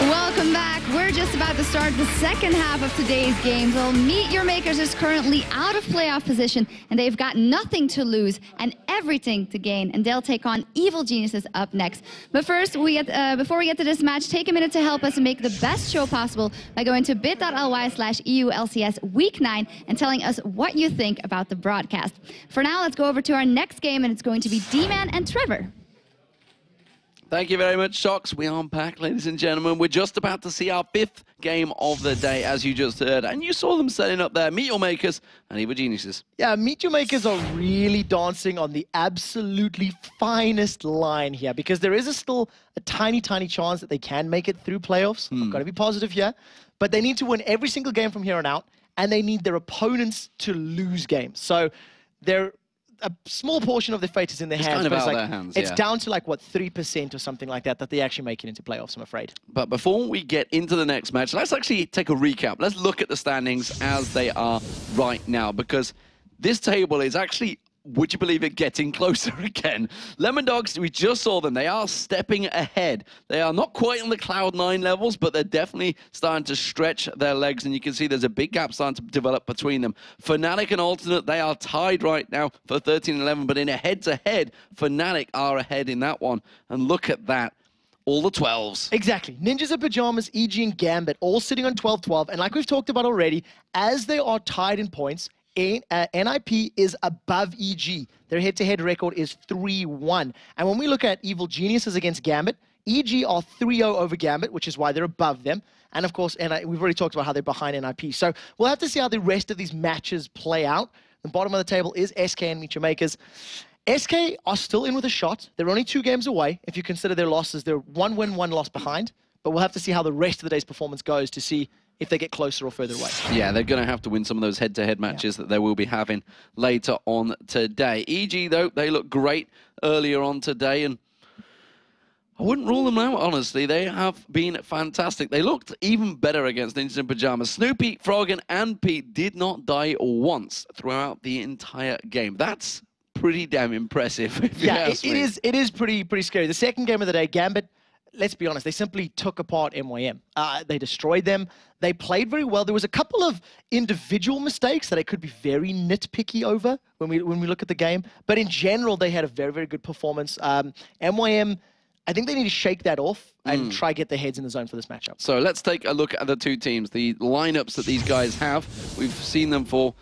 Welcome back. We're just about to start the second half of today's game. Well, Meet Your Makers is currently out of playoff position, and they've got nothing to lose and everything to gain, and they'll take on Evil Geniuses up next. But first, before we get to this match, take a minute to help us make the best show possible by going to bit.ly/EU LCS Week 9 and telling us what you think about the broadcast. For now, let's go over to our next game, and it's going to be D-Man and Trevor. Thank you very much, Shocks. We are back, ladies and gentlemen. We're just about to see our 5th game of the day, as you just heard. And you saw them setting up there, Meet Your Makers and Evil Geniuses. Yeah, Meet Your Makers are really dancing on the absolutely finest line here, because there is still a tiny, tiny chance that they can make it through playoffs. I've got to be positive here. But they need to win every single game from here on out, and they need their opponents to lose games. So they're... a small portion of the fate is in their hands. Kind of but out it's of their hands, it's yeah. down to like, what, 3% or something like that they actually make it into playoffs, I'm afraid. But before we get into the next match, let's actually take a recap. Let's look at the standings as they are right now, because this table is actually, would you believe it, getting closer again. Lemon Dogs, we just saw them. They are stepping ahead. They are not quite on the Cloud9 levels, but they're definitely starting to stretch their legs, and you can see there's a big gap starting to develop between them. Fnatic and Alternate, they are tied right now for 13-11, but in a head-to-head, Fnatic are ahead in that one. And look at that. All the 12s. Exactly. Ninjas in Pajamas, EG, and Gambit all sitting on 12-12, and like we've talked about already, as they are tied in points, NIP is above EG. Their head-to-head record is 3-1. And when we look at Evil Geniuses against Gambit, EG are 3-0 over Gambit, which is why they're above them. And of course, we've already talked about how they're behind NIP. So we'll have to see how the rest of these matches play out. The bottom of the table is SK and Meet Your Makers. SK are still in with a shot. They're only 2 games away. If you consider their losses, they're 1 win, 1 loss behind. But we'll have to see how the rest of the day's performance goes to see if they get closer or further away. Yeah, they're going to have to win some of those head-to-head matches that they will be having later on today. EG, though, they look great earlier on today, and I wouldn't rule them out, honestly. They have been fantastic. They looked even better against Ninjas in Pajamas. Snoopy, Froggen, and Pete did not die once throughout the entire game. That's pretty damn impressive, if you ask me. It is pretty scary. The second game of the day, Gambit, let's be honest, they simply took apart MYM. They destroyed them. They played very well. There was a couple of individual mistakes that I could be very nitpicky over when we look at the game. But in general, they had a very, very good performance. MYM, I think they need to shake that off and try get their heads in the zone for this matchup. So let's take a look at the 2 teams, the lineups that these guys have. We've seen them for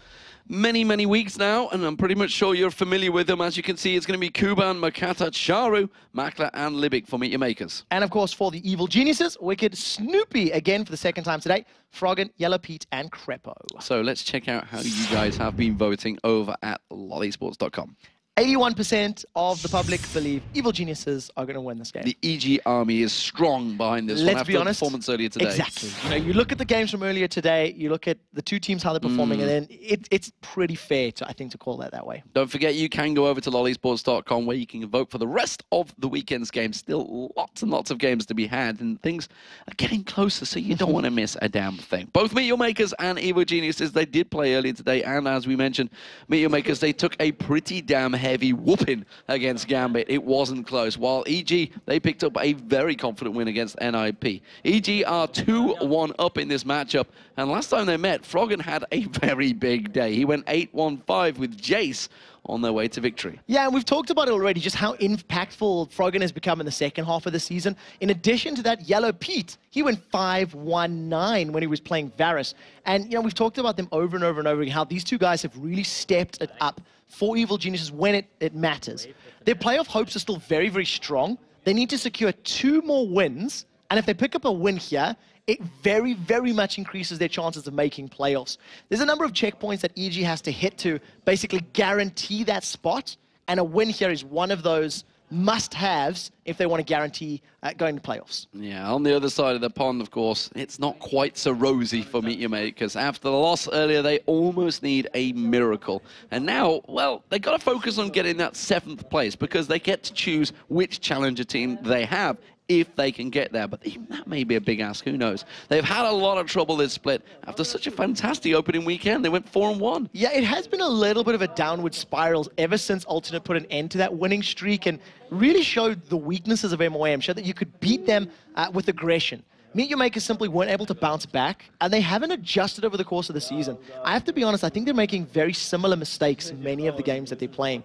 many weeks now, and I'm pretty much sure you're familiar with them. As you can see, it's going to be Kuban, Makata, Charu, Makla, and Libic for Meet Your Makers. And of course, for the Evil Geniuses, Wicked, Snoopy again for the second time today, Froggen, Yellow Pete, and Crepo. So let's check out how you guys have been voting over at lolesports.com. 81% of the public believe Evil Geniuses are going to win this game. The EG army is strong behind this one after the performance earlier today. Exactly. You know, you look at the games from earlier today, you look at the 2 teams, how they're performing, and then it's pretty fair, I think, to call that way. Don't forget, you can go over to lolesports.com where you can vote for the rest of the weekend's games. Still lots and lots of games to be had, and things are getting closer, so you don't want to miss a damn thing. Both Meet Your Makers and Evil Geniuses, they did play earlier today, and as we mentioned, Meet Your Makers, they took a pretty damn heavy whooping against Gambit. It wasn't close. While EG, they picked up a very confident win against NIP. EG are 2-1 up in this matchup, and last time they met, Froggen had a very big day. He went 8-1-5 with Jace on their way to victory. Yeah, and we've talked about it already, just how impactful Froggen has become in the second half of the season. In addition to that, Yellow Pete, he went 5-1-9 when he was playing Varus. And, you know, we've talked about them over and over and over again, how these 2 guys have really stepped it up for Evil Geniuses when it matters. Their playoff hopes are still very, very strong. They need to secure 2 more wins, and if they pick up a win here, it very, very much increases their chances of making playoffs. There's a number of checkpoints that EG has to hit to basically guarantee that spot, and a win here is one of those must-haves if they want to guarantee going to playoffs. Yeah, on the other side of the pond, of course, it's not quite so rosy for Meet Your Makers. After the loss earlier, they almost need a miracle. And now, well, they got to focus on getting that 7th place because they get to choose which challenger team they have if they can get there. But even that may be a big ask, who knows? They've had a lot of trouble this split after such a fantastic opening weekend. They went 4-1. Yeah, it has been a little bit of a downward spiral ever since Alternate put an end to that winning streak and really showed the weaknesses of MYM, showed that you could beat them with aggression. Meet Your Makers simply weren't able to bounce back, and they haven't adjusted over the course of the season. I have to be honest, I think they're making very similar mistakes in many of the games that they're playing.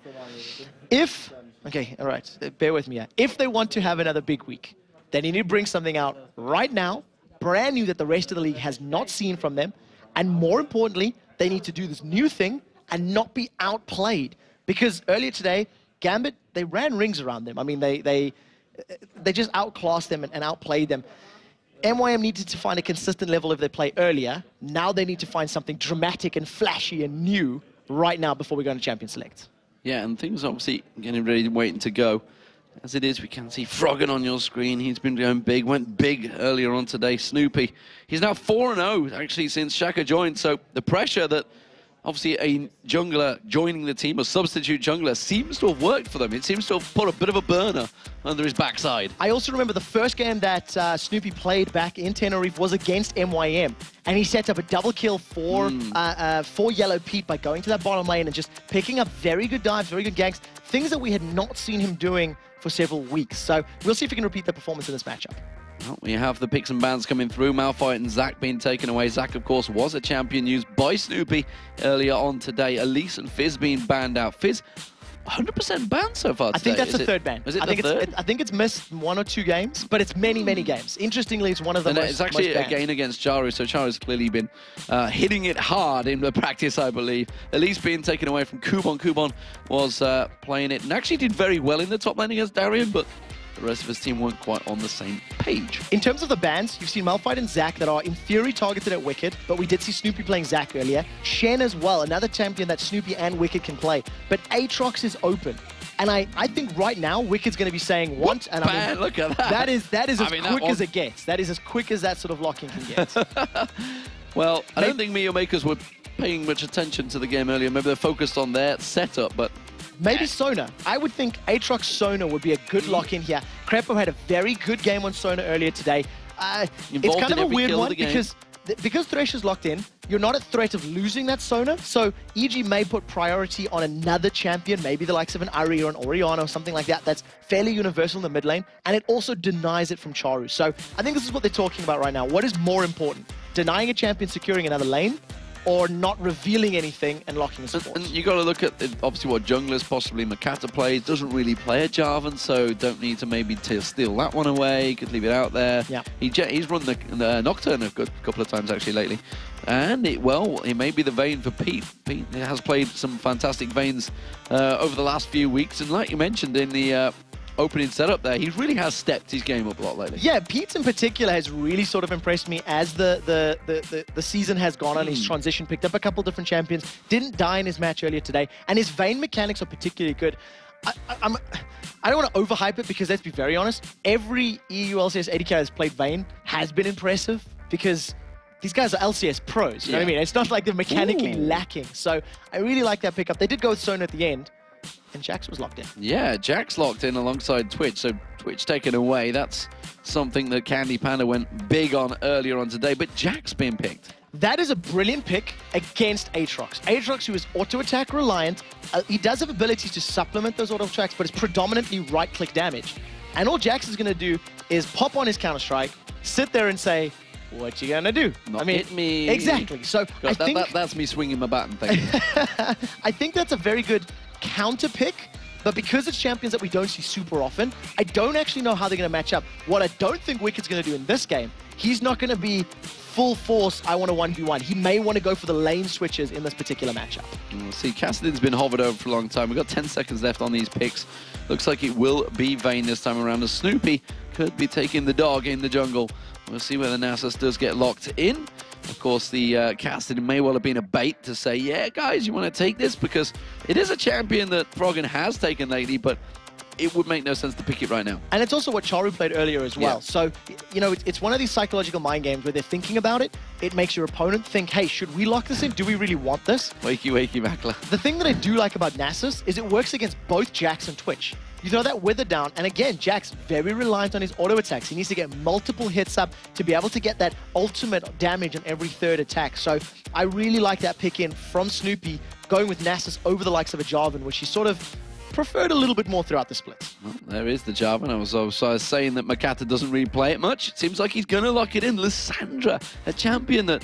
Okay, all right, bear with me here. If they want to have another big week, then you need to bring something out right now, brand new that the rest of the league has not seen from them, and more importantly, they need to do this new thing and not be outplayed. Because earlier today, Gambit, they ran rings around them. I mean, they just outclassed them and outplayed them. MYM needed to find a consistent level of their play earlier. Now they need to find something dramatic and flashy and new right now before we go into Champion Select. Yeah, and things obviously getting ready, waiting to go. As it is, we can see Froggen on your screen. He's been going big, went big earlier on today. Snoopy, he's now 4-0 actually since Shaka joined. So the pressure that obviously a jungler joining the team, a substitute jungler, seems to have worked for them. It seems to have put a bit of a burner under his backside. I also remember the first game that Snoopy played back in Tenerife was against MYM, and he set up a double kill for Yellow Pete by going to that bottom lane and just picking up very good dives, very good ganks, things that we had not seen him doing for several weeks. So we'll see if we can repeat the performance in this matchup. Well, we have the picks and bans coming through. Malphite and Zach being taken away. Zach, of course, was a champion used by Snoopy earlier on today. Elise and Fizz being banned out. Fizz, 100% banned so far today. I think that's the third ban. Is it I think the third? I think it's missed 1 or 2 games, but it's many, many games. Interestingly, it's one of the most It's actually most a game against Charu, so Charu's clearly been hitting it hard in the practice, I believe. Elise being taken away from Kubon. Kubon was playing it and actually did very well in the top lane against Darian, but the rest of his team weren't quite on the same page. In terms of the bans, you've seen Malphite and Zac that are in theory targeted at Wicked, but we did see Snoopy playing Zac earlier. Shen as well, another champion that Snoopy and Wicked can play. But Aatrox is open. And I think right now, Wicked's going to be saying want, and I mean, look at that. That is as quick as it gets. That is as quick as that sort of locking can get. Well, I don't think Meet Your Makers were paying much attention to the game earlier. Maybe they're focused on their setup, but maybe Sona. I would think Aatrox Sona would be a good lock-in here. Crepo had a very good game on Sona earlier today. It's kind of a weird one because Thresh is locked in, you're not at threat of losing that Sona, so EG may put priority on another champion, maybe the likes of an Ari or an Orianna or something like that, that's fairly universal in the mid lane, and it also denies it from Charu. So I think this is what they're talking about right now. What is more important? Denying a champion securing another lane, or not revealing anything and locking the support? And you got to look at obviously what junglers, possibly Makata plays, doesn't really play a Jarvan, so don't need to maybe steal that one away, could leave it out there. Yeah. He's run the Nocturne a couple of times actually lately. And it may be the vein for Pete. Pete has played some fantastic veins over the last few weeks, and like you mentioned in the opening setup there, he really has stepped his game up a lot lately. Yeah, Pete in particular has really sort of impressed me as the season has gone on. He's transitioned, picked up a couple different champions, didn't die in his match earlier today, and his Vayne mechanics are particularly good. I don't want to overhype it because let's be very honest, every EU LCS AD carry that's played Vayne has been impressive because these guys are LCS pros, you know what I mean? It's not like they're mechanically lacking. So I really like that pickup. They did go with Sona at the end, and Jax was locked in. Yeah, Jax locked in alongside Twitch, so Twitch taken away. That's something that Candy Panda went big on earlier on today, but Jax being picked. That is a brilliant pick against Aatrox. Aatrox, who is auto-attack reliant, he does have abilities to supplement those auto-attacks, but it's predominantly right-click damage. And all Jax is going to do is pop on his Counter-Strike, sit there and say, what you gonna do? Not hit me. Exactly. So I think that's me swinging my bat and thinking. I think that's a very good counter pick, but because it's champions that we don't see super often, I don't actually know how they're gonna match up. What I don't think Wicked's gonna do in this game, he's not gonna be full force, I want a 1v1. He may want to go for the lane switches in this particular matchup. We'll see, Kassadin's been hovered over for a long time. We've got 10 seconds left on these picks. Looks like it will be Vayne this time around, as Snoopy could be taking the dog in the jungle. We'll see whether Nasus does get locked in. Of course, the Kassadin may well have been a bait to say, yeah, guys, you want to take this? Because it is a champion that Froggen has taken lately, but it would make no sense to pick it right now. And it's also what Charu played earlier as well. Yeah. So, you know, it's one of these psychological mind games where they're thinking about it. It makes your opponent think, hey, should we lock this in? Do we really want this? Wakey, wakey, Mackler. The thing that I do like about Nasus is it works against both Jax and Twitch. You throw that Wither down, and again, Jax very reliant on his auto attacks. He needs to get multiple hits up to be able to get that ultimate damage on every third attack. So I really like that pick in from Snoopy, going with Nasus over the likes of a Jarvan, which he's sort of preferred a little bit more throughout the split. Well, there is the Jarvan. I was saying that Makata doesn't really play it much. It seems like he's going to lock it in. Lissandra, a champion that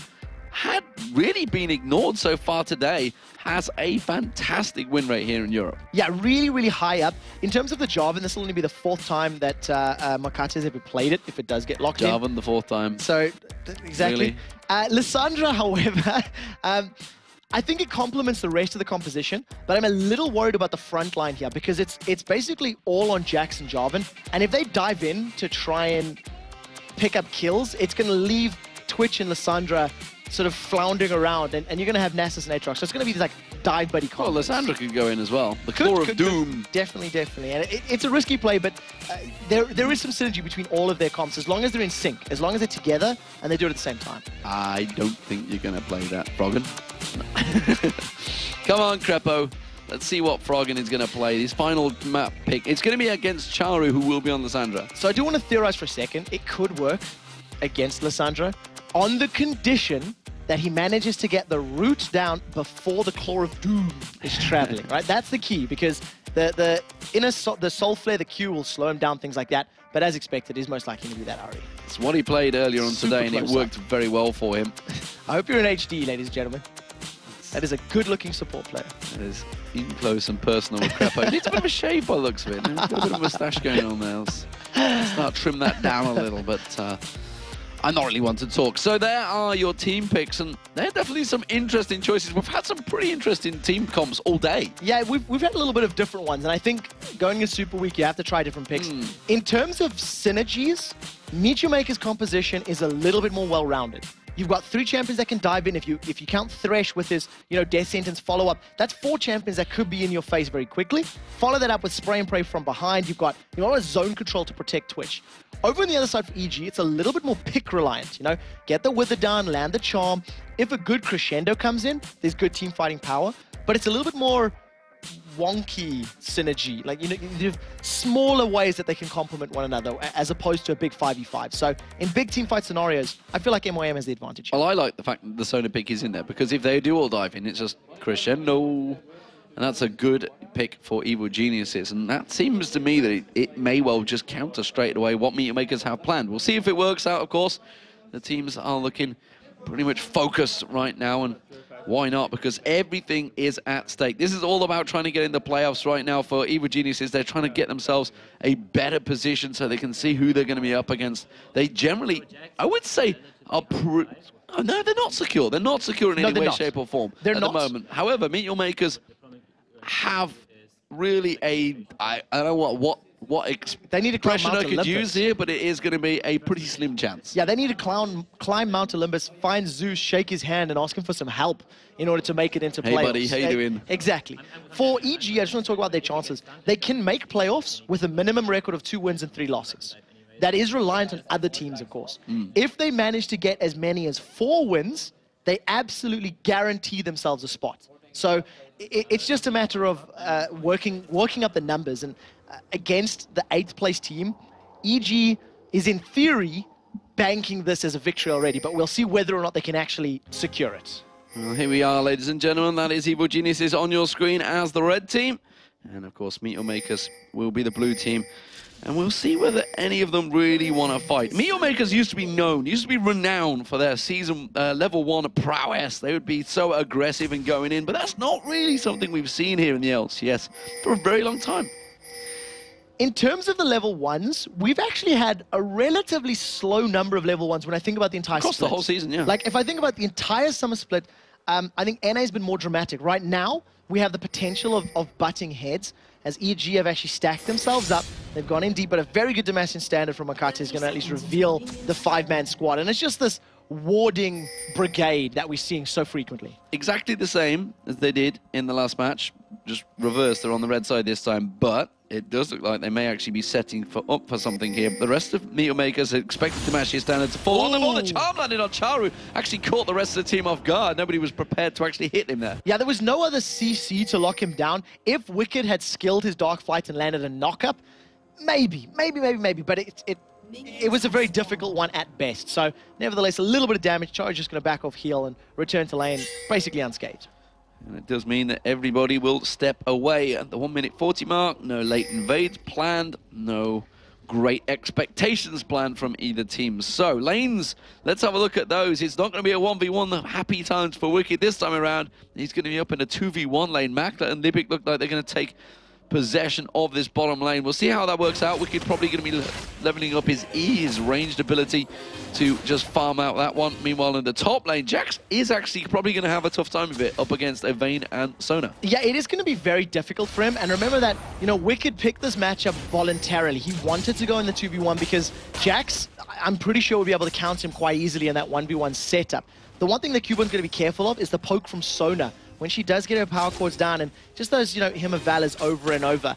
had really been ignored so far today, has a fantastic win rate here in Europe. Yeah, really, really high up. In terms of the Jarvan, this will only be the 4th time that Makata's ever played it, if it does get locked in. Jarvan, the 4th time. So, exactly. Really? Lissandra, however, I think it complements the rest of the composition, but I'm a little worried about the front line here because it's basically all on Jax and Jarvan, and if they dive in to try and pick up kills, it's going to leave Twitch and Lissandra sort of floundering around, and you're going to have Nasus and Aatrox. So it's going to be these, like, dive buddy combos. Well, Lissandra could go in as well. The Core of Doom. Definitely. And it's a risky play, but there is some synergy between all of their comps, as long as they're in sync, as long as they're together, and they do it at the same time. I don't think you're going to play that, Froggen. Come on, Crepo. Let's see what Froggen is going to play. His final map pick. It's going to be against Charu, who will be on Lissandra. So I do want to theorize for a second. It could work against Lissandra on the condition that he manages to get the root down before the Claw of Doom is traveling, right? That's the key, because the Soul Flare, the Q will slow him down, things like that. But as expected, he's most likely to do that already. It's what he played earlier on today, and it worked very well for him. I hope you're in HD, ladies and gentlemen. That is a good-looking support player. That is in close and personal with Crepo. He needs a bit of a shave by the looks of it. He's got a bit of a moustache going on there. Let's start trim that down a little, but I not really want to talk. So there are your team picks, and there are definitely some interesting choices. We've had some pretty interesting team comps all day. Yeah, we've had a little bit of different ones, and I think going in Super Week, you have to try different picks. In terms of synergies, Meet Your Maker's composition is a little bit more well-rounded. You've got 3 champions that can dive in. If you count Thresh with his Death Sentence follow-up, that's 4 champions that could be in your face very quickly. Follow that up with Spray and Pray from behind. You've got a zone control to protect Twitch. Over on the other side for EG, it's a little bit more pick reliant. Get the Wither down, land the Charm. If a good crescendo comes in, there's good team fighting power. But it's a little bit more wonky synergy, like smaller ways that they can complement one another as opposed to a big 5v5. So in big team fight scenarios, I feel like MYM has the advantage. Well, I like the fact that the Sona pick is in there, because if they do all dive in, it's just crescendo, and that's a good pick for Evil Geniuses, and that seems to me that it may well just counter straight away what Meet Your Makers have planned. We'll see if it works out, of course. The teams are looking pretty much focused right now, and why not? Because everything is at stake. This is all about trying to get in the playoffs right now for Evil Geniuses. They're trying to get themselves a better position so they can see who they're going to be up against. They generally, I would say, are no, they're not secure. They're not secure in any way, shape, or form at the moment. However, Meet Your Makers have really I don't know what they need to expression I could use here, but it is going to be a pretty slim chance. Yeah, they need to climb Mount Olympus, find Zeus, shake his hand, and ask him for some help in order to make it into playoffs. Hey, buddy, how you doing? Exactly. For EG, I just want to talk about their chances. They can make playoffs with a minimum record of 2 wins and 3 losses. That is reliant on other teams, of course. If they manage to get as many as 4 wins, they absolutely guarantee themselves a spot. So it's just a matter of working up the numbers. And against the 8th place team, EG is in theory banking this as a victory already, but we'll see whether or not they can actually secure it. Well, here we are, ladies and gentlemen. That is Evil Geniuses on your screen as the red team. And of course, Meet Your Makers will be the blue team. And we'll see whether any of them really want to fight. Meet Your Makers used to be renowned for their season level 1 prowess. They would be so aggressive and going in, but that's not really something we've seen here in the LCS for a very long time. In terms of the level 1s, we've actually had a relatively slow number of level 1s when I think about the entire split. Across the whole season, yeah. Like, if I think about the entire summer split, I think NA has been more dramatic. Right now, we have the potential of butting heads, as EG have actually stacked themselves up. They've gone in deep, but a very good Damascene standard from Makata is going to at least reveal the 5-man squad. And it's just this warding brigade that we're seeing so frequently. Exactly the same as they did in the last match, just reversed. They're on the red side this time, but it does look like they may actually be setting up for something here. The rest of Meet Your Makers are expected Damascene standard to fall on them. All the charm landed on Charu actually caught the rest of the team off guard. Nobody was prepared to actually hit him there. Yeah, there was no other CC to lock him down. If Wicked had skilled his Dark Flight and landed a knock-up, maybe, but it was a very difficult one at best. So, nevertheless, a little bit of damage. Charu's just going to back off heal and return to lane basically unscathed. And it does mean that everybody will step away at the 1 minute 40 mark. No late invades planned, no great expectations planned from either team. So, lanes, let's have a look at those. It's not going to be a 1v1, the happy times for Wicked this time around. He's going to be up in a 2v1 lane. Makler and Libic look like they're going to take possession of this bottom lane. We'll see how that works out. Wicked probably going to be leveling up his E, his ranged ability to just farm out that one. Meanwhile, in the top lane, Jax is actually probably going to have a tough time of it up against Evane and Sona. Yeah, it is going to be very difficult for him. And remember that, you know, Wicked picked this matchup voluntarily. He wanted to go in the 2v1 because Jax, I'm pretty sure, would be able to counter him quite easily in that 1v1 setup. The one thing that Cuban's going to be careful of is the poke from Sona. When she does get her power chords down and just those, you know, him of Valors over and over.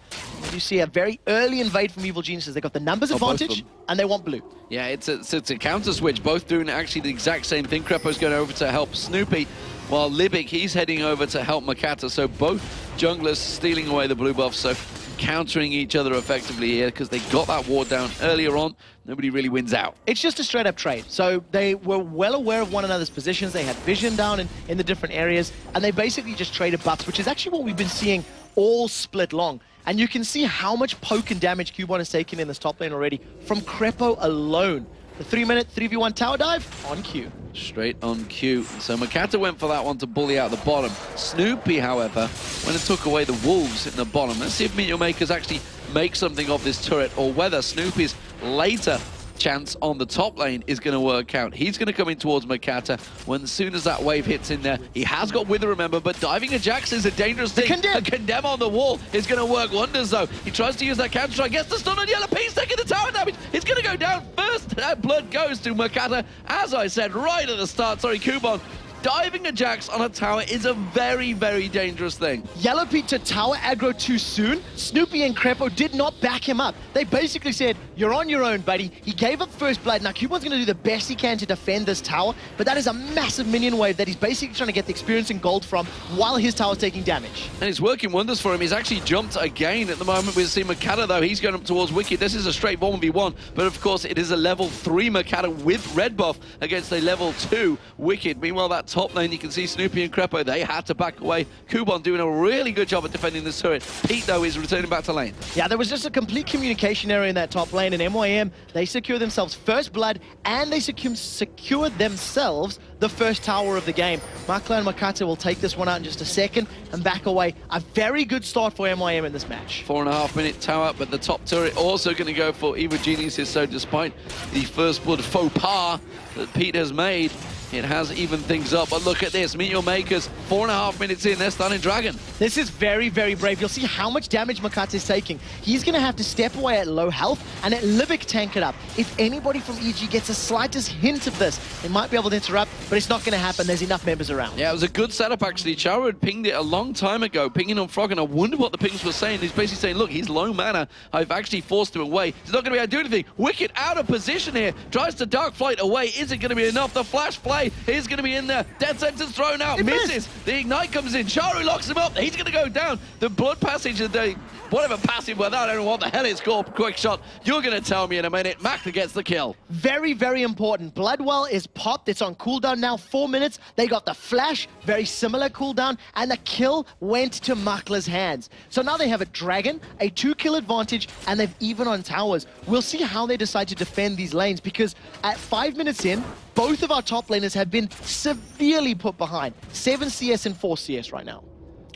You see a very early invade from Evil Geniuses. They got the numbers advantage and they want blue. Yeah, it's a counter switch, both doing actually the exact same thing. Crepo's going over to help Snoopy, while Libic, he's heading over to help Makata. So both junglers stealing away the blue buff, so countering each other effectively here because they got that ward down earlier on. Nobody really wins out. It's just a straight-up trade. So they were well aware of one another's positions. They had vision down in the different areas, and they basically just traded buffs, which is actually what we've been seeing all split long. And you can see how much poke and damage Cubon has taken in this top lane already from Crepo alone. The 3-minute 3v1 tower dive on cue. Straight on cue. So Makata went for that one to bully out the bottom. Snoopy, however, went and took away the wolves in the bottom. Let's see if Meteor Makers actually make something of this turret, or whether Snoopy's later chance on the top lane is going to work out. He's going to come in towards Makata when as soon as that wave hits in there. He has got Wither, remember, but diving a Jax is a dangerous thing. A condemn on the wall is going to work wonders, though. He tries to use that counter strike, gets the stun on Yellow Piece, taking the tower damage. It's going to go down first. That blood goes to Makata, as I said right at the start. Sorry, Cubon. Diving a Jax on a tower is a very, very dangerous thing. Yellow Pete to tower aggro too soon. Snoopy and Crepo did not back him up. They basically said, you're on your own, buddy. He gave up first blood. Now, Cubon's going to do the best he can to defend this tower, but that is a massive minion wave that he's basically trying to get the experience and gold from while his tower's taking damage. And it's working wonders for him. He's actually jumped again at the moment. We see Makata, though. He's going up towards Wicked. This is a straight 1v1, but of course, it is a level 3 Makata with red buff against a level 2 Wicked. Meanwhile, that top lane, you can see Snoopy and Crepo, they had to back away. Cubon doing a really good job at defending this turret. Pete, though, is returning back to lane. Yeah, there was just a complete communication error in that top lane, and MYM, they secure themselves first blood, and they secured themselves the first tower of the game. Makla and Makata will take this one out in just a second and back away. A very good start for MYM in this match. 4.5 minute tower, but the top turret also going to go for Evil Geniuses. So despite the first blood faux pas that Pete has made, it has evened things up. But look at this, Meteor Makers, 4.5 minutes in, they're starting Dragon. This is very, very brave. You'll see how much damage Makata is taking. He's going to have to step away at low health and let Libic tank it up. If anybody from EG gets a slightest hint of this, they might be able to interrupt, but it's not going to happen. There's enough members around. Yeah, it was a good setup, actually. Charo had pinged it a long time ago, pinging on Frog, and I wonder what the pings were saying. He's basically saying, look, he's low mana. I've actually forced him away. He's not going to be able to do anything. Wicked out of position here. Tries to Dark Flight away. Is it going to be enough? The flash play is going to be in there. Dead Sentence thrown out. Misses. The Ignite comes in. Charu locks him up. He's going to go down. The Blood Passage, the whatever passive, well, I don't know what the hell it's called. Quick shot. You're going to tell me in a minute. Makler gets the kill. Very, very important. Bloodwell is popped. It's on cooldown now. 4 minutes. They got the flash. Very similar cooldown. And the kill went to Makla's hands. So now they have a Dragon, a 2-kill advantage, and they've even on towers. We'll see how they decide to defend these lanes, because at 5 minutes in, both of our top laners have been severely put behind. 7 CS and 4 CS right now.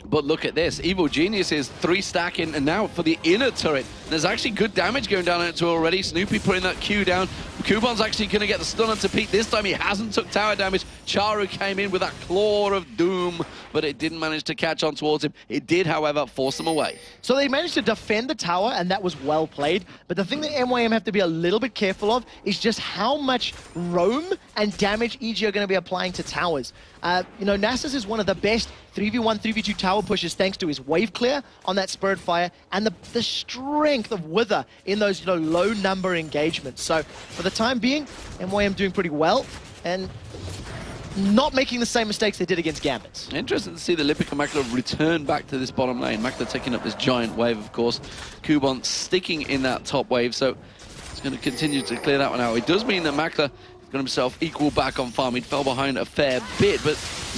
But look at this. Evil Genius is 3 stacking, and now for the inner turret. There's actually good damage going down into already. Snoopy putting that Q down. Cubon's actually going to get the stun onto Pete. This time he hasn't took tower damage. Charu came in with that Claw of Doom, but it didn't manage to catch on towards him. It did, however, force him away. So they managed to defend the tower, and that was well played. But the thing that MYM have to be a little bit careful of is just how much roam and damage EG are going to be applying to towers. You know, Nasus is one of the best 3v1, 3v2 tower pushes thanks to his wave clear on that Spirit Fire and the strength of Wither in those, you know, low number engagements. So for the time being, MYM doing pretty well and not making the same mistakes they did against Gambits. Interesting to see the Lipic and Makler return back to this bottom lane. Makler taking up this giant wave, of course. Cubon sticking in that top wave, so it's going to continue to clear that one out. It does mean that Makler got himself equal back on farm. He fell behind a fair bit, but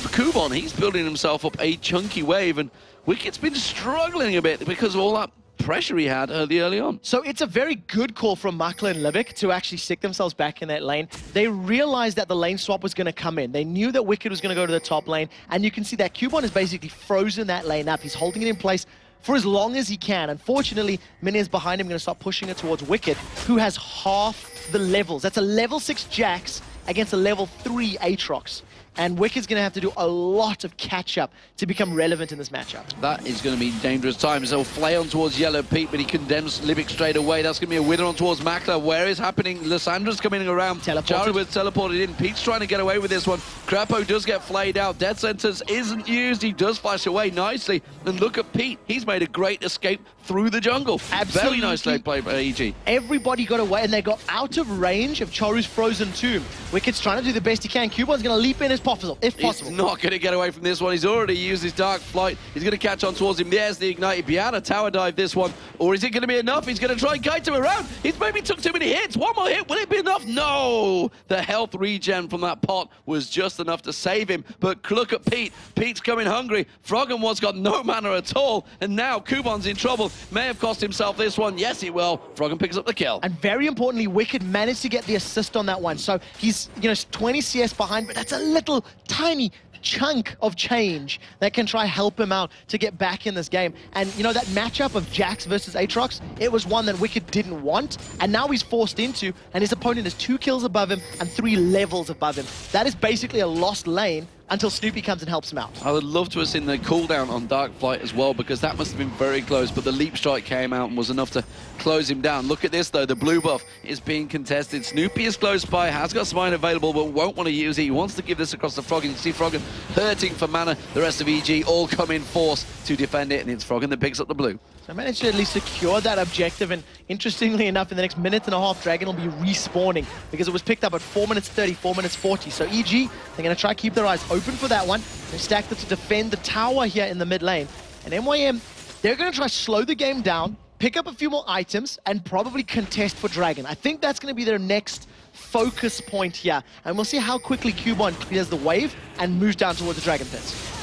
Kubon, he's building himself up a chunky wave, and Wicked's been struggling a bit because of all that pressure he had early on. So it's a very good call from Makler and Libic to actually stick themselves back in that lane. They realized that the lane swap was going to come in. They knew that Wicked was going to go to the top lane, and you can see that Kubon has basically frozen that lane up. He's holding it in place for as long as he can. Unfortunately, minions behind him are going to start pushing it towards Wicked, who has half the levels. That's a level 6 Jax against a level 3 Aatrox. And Wicked's going to have to do a lot of catch-up to become relevant in this matchup. That is going to be dangerous times. They'll flay on towards Yellow Pete, but he condemns Libic straight away. That's going to be a winner on towards Makler. Where is happening? Lissandra's coming around. Jari was teleported in. Pete's trying to get away with this one. Crapo does get flayed out. Death Sentence isn't used. He does flash away nicely. And look at Pete. He's made a great escape through the jungle. Absolutely. Very nicely played by EG. Everybody got away, and they got out of range of Choru's Frozen Tomb. Wicked's trying to do the best he can. Kubon's going to leap in as possible, if possible. He's not going to get away from this one. He's already used his Dark Flight. He's going to catch on towards him. There's the Ignite. He'd be able to tower dive this one. Or is it going to be enough? He's going to try and kite him around. He's maybe took too many hits. One more hit. Will it be enough? No! The health regen from that pot was just enough to save him. But look at Pete. Pete's coming hungry. Froggenwald's got no mana at all. And now Kubon's in trouble. May have cost himself this one. Yes, he will. Froggen picks up the kill. And very importantly, Wicked managed to get the assist on that one. So he's, 20 CS behind, but that's a little tiny chunk of change that can try help him out to get back in this game. And that matchup of Jax versus Aatrox, it was one that Wicked didn't want, and now he's forced into, and his opponent is 2 kills above him and 3 levels above him. That is basically a lost lane until Snoopy comes and helps him out. I would love to have seen the cooldown on Dark Flight as well, because that must have been very close, but the Leap Strike came out and was enough to close him down. Look at this though, the blue buff is being contested. Snoopy is close by, has got Spine available, but won't want to use it. He wants to give this across to Froggen. You see Froggen hurting for mana. The rest of EG all come in force to defend it, and it's Froggen that picks up the blue. So I managed to at least secure that objective, and interestingly enough, in the next minute and a half, Dragon will be respawning because it was picked up at 4 minutes 30, 4 minutes 40. So EG, they're going to try to keep their eyes open for that one. They stacked it to defend the tower here in the mid lane. And MYM, they're going to try to slow the game down, pick up a few more items, and probably contest for Dragon. I think that's going to be their next focus point here. And we'll see how quickly Kubon clears the wave and moves down towards the Dragon pits.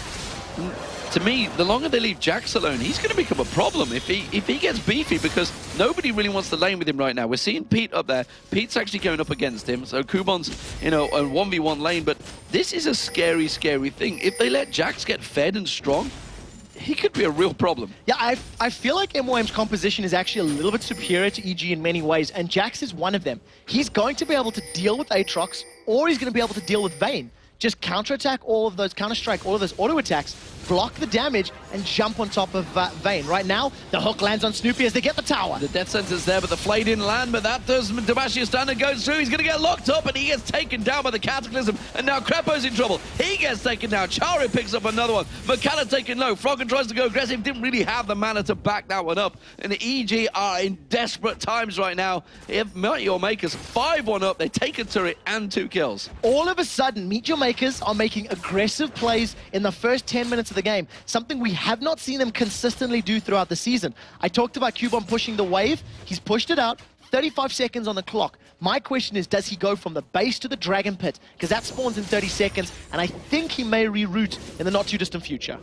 To me, the longer they leave Jax alone, he's going to become a problem if he gets beefy, because nobody really wants to lane with him right now. We're seeing Pete up there. Pete's actually going up against him, so Kubon's, a 1v1 lane, but this is a scary, scary thing. If they let Jax get fed and strong, he could be a real problem. Yeah, I feel like MYM's composition is actually a little bit superior to EG in many ways, and Jax is one of them. He's going to be able to deal with Aatrox, or he's going to be able to deal with Vayne. Just counterattack all of those, counter-strike all of those auto attacks, block the damage, and jump on top of Vayne. Right now, the hook lands on Snoopy as they get the tower. The Death Sentence's there, but the Flay didn't land, but that does. Demacia Standard goes through. He's going to get locked up, and he gets taken down by the Cataclysm, and now Crapo's in trouble. He gets taken down. Chari picks up another one. McCann taken low. Froggen tries to go aggressive. Didn't really have the mana to back that one up, and the EG are in desperate times right now. If Meet Your Makers 5-1 up, they take a turret and 2 kills. All of a sudden, Meet Your Makers are making aggressive plays in the first 10 minutes of the game, something we have not seen them consistently do throughout the season. I talked about Kubon pushing the wave. He's pushed it out. 35 seconds on the clock. My question is, does he go from the base to the Dragon Pit? Because that spawns in 30 seconds, and I think he may reroute in the not-too-distant future.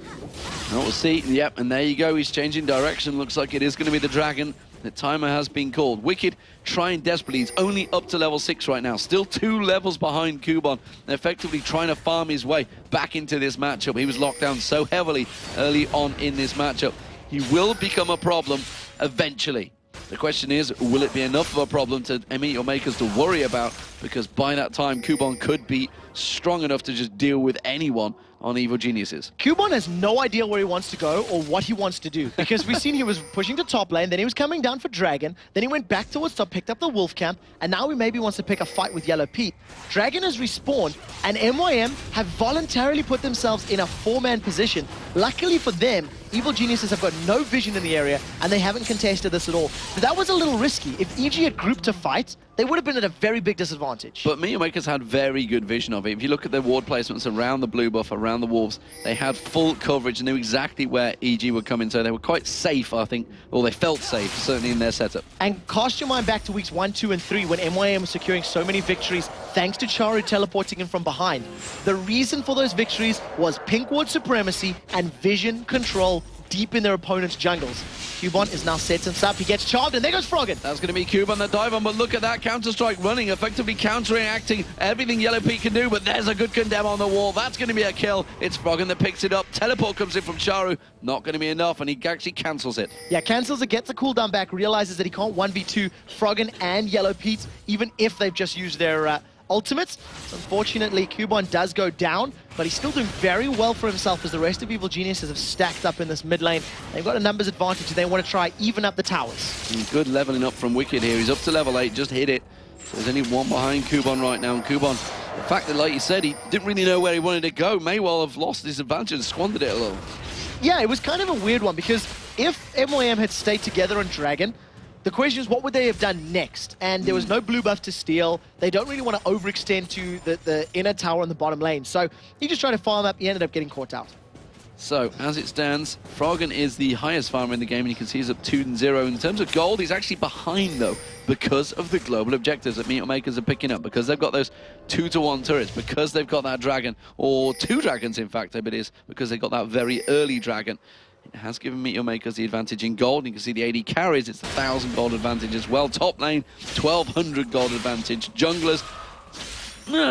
Well, we'll see. Yep, and there you go. He's changing direction. Looks like it is going to be the Dragon. The timer has been called. Wicked trying desperately. He's only up to level 6 right now. Still 2 levels behind Kubon. Effectively trying to farm his way back into this matchup. He was locked down so heavily early on in this matchup. He will become a problem eventually. The question is, will it be enough of a problem to Meet Your Makers to worry about? Because by that time, Kubon could be strong enough to just deal with anyone on Evil Geniuses. Kubon has no idea where he wants to go or what he wants to do, because we've seen he was pushing to top lane, then he was coming down for Dragon, then he went back towards top, picked up the Wolf Camp, and now he maybe wants to pick a fight with Yellow Pete. Dragon has respawned, and MYM have voluntarily put themselves in a 4-man position. Luckily for them, Evil Geniuses have got no vision in the area, and they haven't contested this at all. But that was a little risky. If EG had grouped to fight, they would have been at a very big disadvantage. But MYM had very good vision of it. If you look at their ward placements around the blue buff, around the wolves, they had full coverage and knew exactly where EG would come in. So they were quite safe, I think, or they felt safe, certainly in their setup. And cast your mind back to weeks 1, 2, and 3 when MYM was securing so many victories thanks to Charu teleporting in from behind. The reason for those victories was pink ward supremacy and vision control deep in their opponent's jungles. Cubon is now set up. He gets charmed, and there goes Froggen. That's going to be Cubon the dive on, but look at that Counter-Strike running, effectively counteracting everything Yellow Pete can do, but there's a good condemn on the wall. That's going to be a kill. It's Froggen that picks it up. Teleport comes in from Charu. Not going to be enough, and he actually cancels it. Yeah, cancels it, gets the cooldown back, realizes that he can't 1v2 Froggen and Yellow Pete, even if they've just used their ultimates. So unfortunately, Cubon does go down, but he's still doing very well for himself as the rest of Evil Geniuses have stacked up in this mid lane. They've got a numbers advantage and they want to try even up the towers. And good leveling up from Wicked here. He's up to level 8, just hit it. So there's only one behind Cubon right now, and Cubon, the fact that, like you said, he didn't really know where he wanted to go, may well have lost his advantage and squandered it a little. Yeah, it was kind of a weird one, because if MYM had stayed together on Dragon, the question is, what would they have done next? And there was no blue buff to steal. They don't really want to overextend to the inner tower on the bottom lane. So he just tried to farm up. He ended up getting caught out. So, as it stands, Froggen is the highest farmer in the game, and you can see he's up 2-0. In terms of gold, he's actually behind, though, because of the global objectives that Meat Makers are picking up, because they've got those 2-to-1 turrets, because they've got that dragon, or 2 dragons, in fact, I bet it is, because they've got that very early dragon. It has given Meteor Makers the advantage in gold. You can see the AD carries. It's 1,000 gold advantage as well. Top lane, 1,200 gold advantage. Junglers,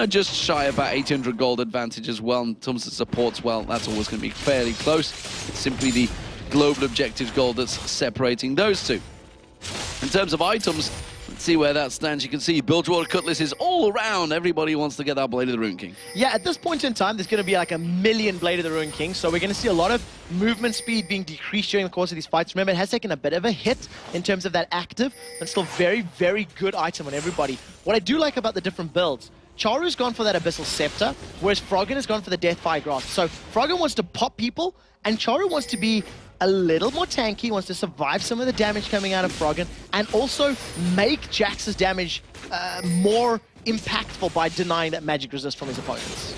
just shy about 800 gold advantage as well. In terms of supports, well, that's always going to be fairly close. It's simply the global objectives gold that's separating those two. In terms of items, let's see where that stands. You can see Bilgewater Cutlass is all around. Everybody wants to get that Blade of the Ruin King. Yeah, at this point in time, there's going to be like 1 million Blade of the Ruin King, so we're going to see a lot of movement speed being decreased during the course of these fights. Remember, it has taken a bit of a hit in terms of that active, but still very, very good item on everybody. What I do like about the different builds, Charu's gone for that Abyssal Scepter, whereas Froggen has gone for the Deathfire Grasp. So Froggen wants to pop people, and Charu wants to be a little more tanky, wants to survive some of the damage coming out of Froggen, and also make Jax's damage more impactful by denying that magic resist from his opponents.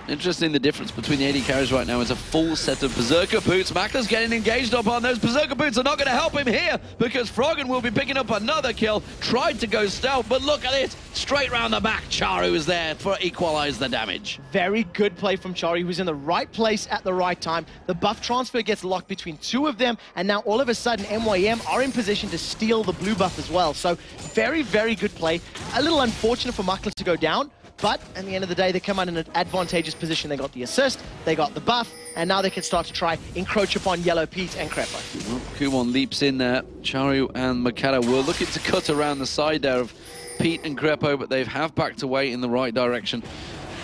Interesting, the difference between the AD carries right now is a full set of Berserker Boots. Makla's getting engaged upon those. Berserker Boots are not going to help him here because Froggen will be picking up another kill. Tried to go stealth, but look at it. Straight round the back. Charu is there to equalize the damage. Very good play from Charu, who's in the right place at the right time. The buff transfer gets locked between 2 of them, and now all of a sudden MYM are in position to steal the blue buff as well. So very, very good play. A little unfortunate for Makla to go down, but at the end of the day, they come out in an advantageous position. They got the assist, they got the buff, and now they can start to try encroach upon Yellow Pete and Crepo. Well, Kumon leaps in there. Charu and Makata were looking to cut around the side there of Pete and Crepo, but they have backed away in the right direction,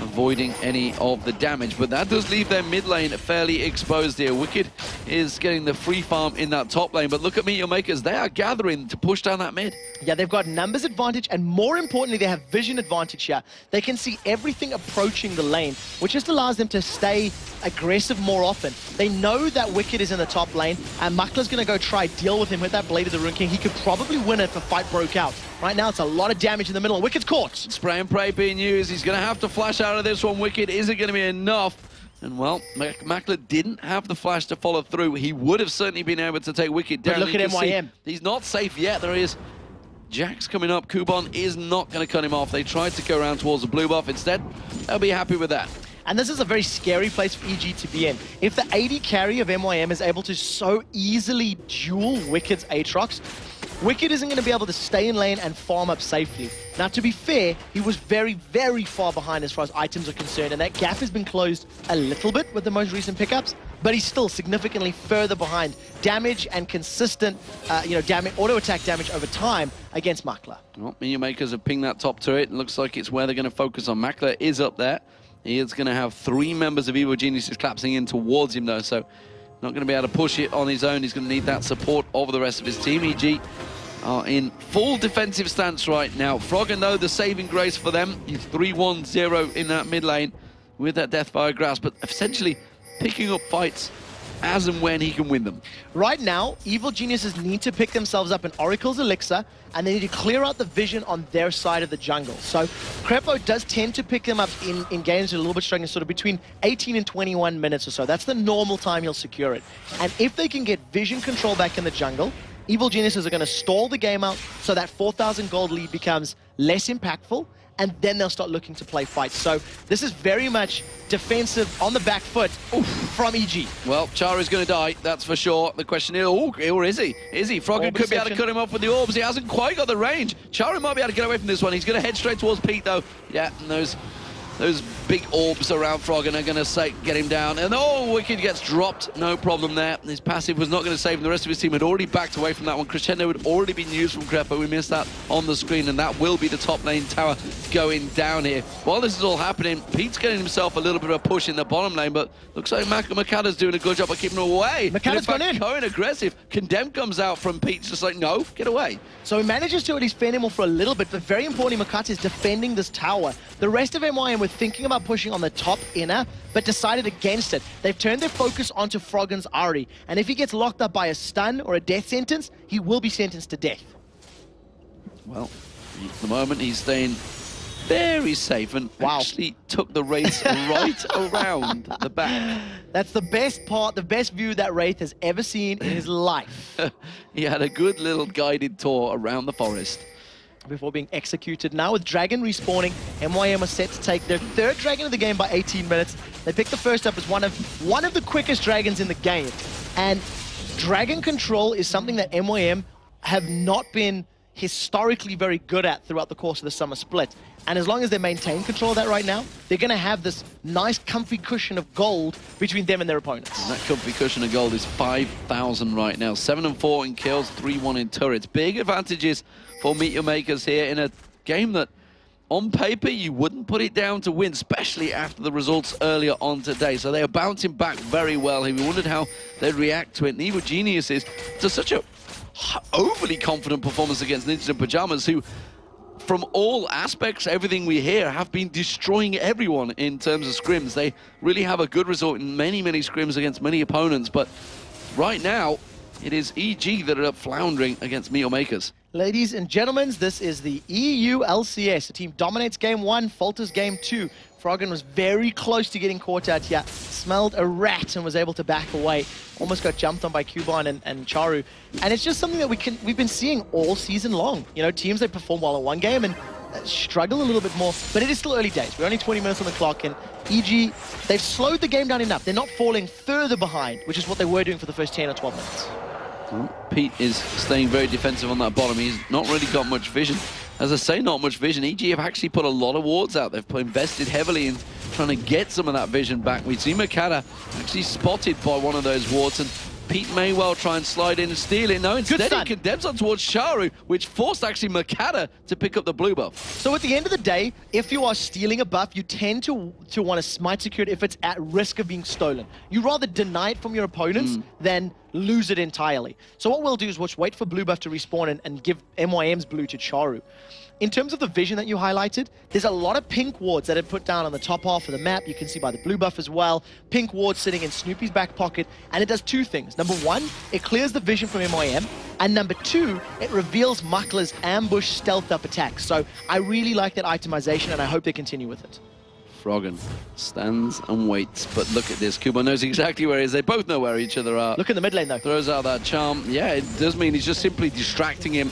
avoiding any of the damage. But that does leave their mid lane fairly exposed here. Wicked is getting the free farm in that top lane, but look at Meteor Makers. They are gathering to push down that mid. Yeah, they've got numbers advantage, and more importantly, they have vision advantage here. They can see everything approaching the lane, which just allows them to stay aggressive more often. They know that Wicked is in the top lane, and Makla's going to go try deal with him with that Blade of the Ruin King. He could probably win it if a fight broke out. Right now, it's a lot of damage in the middle, and Wicked's caught. Spray and pray being used. He's going to have to flash out of this one. Wicked isn't going to be enough. And, well, Makla didn't have the flash to follow through. He would have certainly been able to take Wicked down. But look at MYM. He's not safe yet. There is Jax coming up. Cubon is not going to cut him off. They tried to go around towards the blue buff. Instead, they'll be happy with that. And this is a very scary place for EG to be in. If the AD carry of MYM is able to so easily duel Wicked's Aatrox, Wicked isn't going to be able to stay in lane and farm up safely. Now, to be fair, he was very, very far behind as far as items are concerned, and that gap has been closed a little bit with the most recent pickups, but he's still significantly further behind. Damage and consistent, auto-attack damage over time against Makla. Well, Meteor Makers have pinged that top turret. It looks like it's where they're going to focus on. Makla is up there. He is going to have 3 members of Evil Geniuses collapsing in towards him, though, so not going to be able to push it on his own. He's going to need that support over the rest of his team. EG are in full defensive stance right now. Froggen, though, the saving grace for them. He's 3-1-0 in that mid lane with that Deathfire Grasp, but essentially picking up fights as and when he can win them. Right now, Evil Geniuses need to pick themselves up an Oracle's Elixir, and they need to clear out the vision on their side of the jungle. So Crepo does tend to pick them up in games that are a little bit struggling, sort of between 18 and 21 minutes or so. That's the normal time he'll secure it. And if they can get vision control back in the jungle, Evil Geniuses are going to stall the game out so that 4,000 gold lead becomes less impactful, and then they'll start looking to play fights. So this is very much defensive on the back foot from EG. Well, Charu's going to die, that's for sure. The question is, or is he? Is he? Froggen could be able to cut him off with the orbs. He hasn't quite got the range. Charu might be able to get away from this one. He's going to head straight towards Pete, though. Yeah, and those big orbs around Froggen are going to get him down. And Wicked gets dropped. No problem there. His passive was not going to save him. The rest of his team had already backed away from that one. Crescendo had already been used from Crepo. We missed that on the screen, and that will be the top lane tower going down here. While this is all happening, Pete's getting himself a little bit of a push in the bottom lane, but looks like Makata's doing a good job of keeping him away. Makata's gone in. Going aggressive. Condemn comes out from Pete, just like, no, get away. So he manages to at least fend him off for a little bit, but very importantly, Makata is defending this tower. The rest of MYM were thinking about pushing on the top inner, but decided against it. They've turned their focus onto Froggen's Ahri, and if he gets locked up by a stun or a death sentence, he will be sentenced to death. Well, at the moment, he's staying very safe and actually took the Wraith right around the back. That's the best part, the best view that Wraith has ever seen in his life. He had a good little guided tour around the forest before being executed. Now with Dragon respawning, MYM are set to take their third Dragon of the game by 18 minutes. They picked the first up as one of the quickest Dragons in the game. And Dragon control is something that MYM have not been historically very good at throughout the course of the summer split. And as long as they maintain control of that right now, they're going to have this nice comfy cushion of gold between them and their opponents. And that comfy cushion of gold is 5,000 right now. 7-4 in kills, 3-1 in turrets. Big advantages for Meet Your Makers here in a game that, on paper, you wouldn't put it down to win, especially after the results earlier on today. So they are bouncing back very well here. We wondered how they'd react to it. And Evil Geniuses, to such a overly confident performance against Ninjas in Pajamas, who, from all aspects, everything we hear, have been destroying everyone in terms of scrims. They really have a good result in many, many scrims against many opponents. But right now, it is EG that are floundering against Meet Your Makers. Ladies and gentlemen, this is the EU LCS. The team dominates game 1, falters game 2. Froggen was very close to getting caught out here. Smelled a rat and was able to back away. Almost got jumped on by Cubon and Charu. And it's just something that we've been seeing all season long. You know, teams that perform well in one game and struggle a little bit more. But it is still early days. We're only 20 minutes on the clock, and EG, they've slowed the game down enough. They're not falling further behind, which is what they were doing for the first 10 or 12 minutes. Well, Pete is staying very defensive on that bottom. He's not really got much vision. As I say, not much vision. EG have actually put a lot of wards out. They've invested heavily in trying to get some of that vision back. We see Makata actually spotted by one of those wards, and Pete may well try and slide in and steal it. No, instead he condemns on towards Charu, which forced actually Makata to pick up the blue buff. So at the end of the day, if you are stealing a buff, you tend to want to smite secure it if it's at risk of being stolen. You rather deny it from your opponents than lose it entirely. So what we'll do is we'll wait for blue buff to respawn and give MYM's blue to Charu. In terms of the vision that you highlighted, there's a lot of pink wards that are put down on the top half of the map. You can see by the blue buff as well. Pink wards sitting in Snoopy's back pocket, and it does two things. Number one, it clears the vision from MYM, and number two, it reveals Makla's ambush stealth up attacks. So I really like that itemization, and I hope they continue with it. Froggen stands and waits, but look at this. Kubo knows exactly where he is. They both know where each other are. Look in the mid lane, though. Throws out that charm. Yeah, it does mean he's just simply distracting him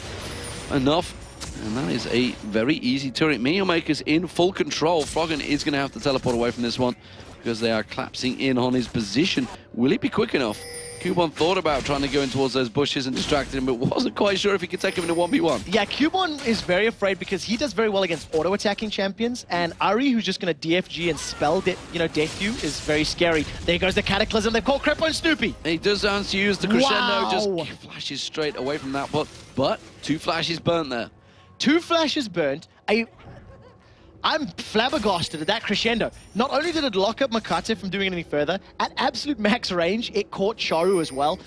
enough. And that is a very easy turret. Meet Your Makers in full control. Froggen is going to have to teleport away from this one because they are collapsing in on his position. Will he be quick enough? Cubon thought about trying to go in towards those bushes and distracted him, but wasn't quite sure if he could take him in a 1v1. Yeah, Cubon is very afraid because he does very well against auto-attacking champions, and Ahri, who's just going to DFG and spell death you, is very scary. There goes the Cataclysm. They've called Crepo and Snoopy. He does dance to use the Crescendo, just flashes straight away from that, but two flashes burnt there. Two flashes burnt. I'm flabbergasted at that Crescendo. Not only did it lock up Makata from doing anything further, at absolute max range, it caught Charu as well.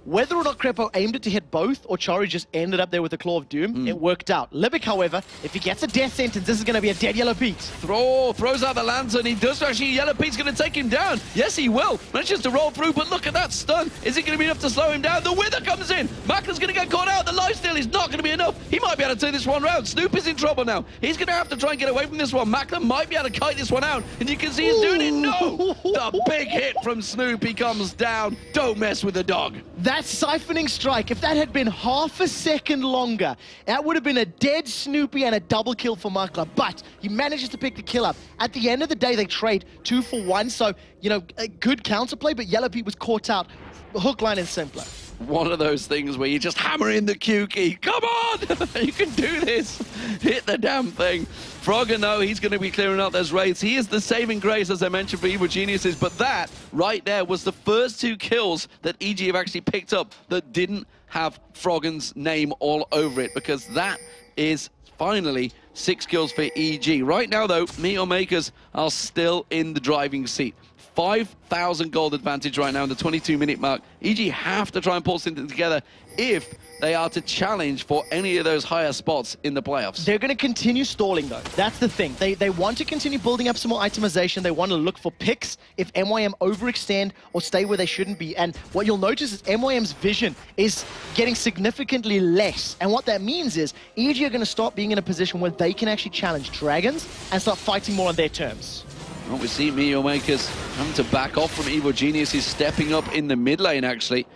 Whether or not Crepo aimed it to hit both, or Chari just ended up there with the Claw of Doom, it worked out. Libic, however, if he gets a death sentence, this is going to be a dead Yellow Pete. Throws out the lantern. He does actually. Yellow Pete's going to take him down. Yes, he will. Manages to roll through, but look at that stun. Is it going to be enough to slow him down? The Wither comes in. Makla's going to get caught out. The lifesteal is not going to be enough. He might be able to turn this one round. Snoop is in trouble now. He's going to have to try and get away from this one. Makla might be able to kite this one out, and you can see he's doing it. No! The big hit from Snoop. He comes down. Don't mess with the dog. That siphoning strike, if that had been half a second longer, that would have been a dead Snoopy and a double kill for Makla. But he manages to pick the kill up. At the end of the day, they trade 2 for 1. So, you know, a good counterplay, but Yellow Pete was caught out. Hook, line, and simpler. One of those things where you just hammer in the Q key. Come on! You can do this. Hit the damn thing. Froggen, though, he's going to be clearing out those raids. He is the saving grace, as I mentioned, for Evil Geniuses. But that, right there, was the first 2 kills that EG have actually picked up that didn't have Froggen's name all over it. Because that is finally 6 kills for EG. Right now, though, Meteor Makers are still in the driving seat. 5,000 gold advantage right now in the 22-minute mark. EG have to try and pull something together if they are to challenge for any of those higher spots in the playoffs. They're going to continue stalling, though. That's the thing. They want to continue building up some more itemization. They want to look for picks if MYM overextend or stay where they shouldn't be. And what you'll notice is MYM's vision is getting significantly less. And what that means is EG are going to start being in a position where they can actually challenge dragons and start fighting more on their terms. Well, we see Meteor Makers having to back off from Evil Genius. He's stepping up in the mid lane, actually.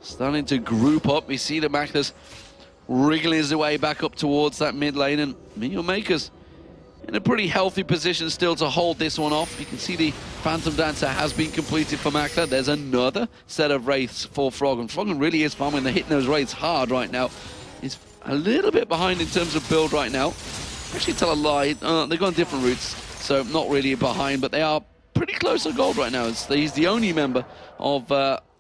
Starting to group up. We see the Makla's wriggling his way back up towards that mid lane. And Meteor Makers in a pretty healthy position still to hold this one off. You can see the Phantom Dancer has been completed for Makla. There's another set of wraiths for Froggen. Froggen really is farming. They're hitting those wraiths hard right now. He's a little bit behind in terms of build right now. Actually, tell a lie. They've gone different routes. So not really behind, but they are pretty close to gold right now. He's the only member of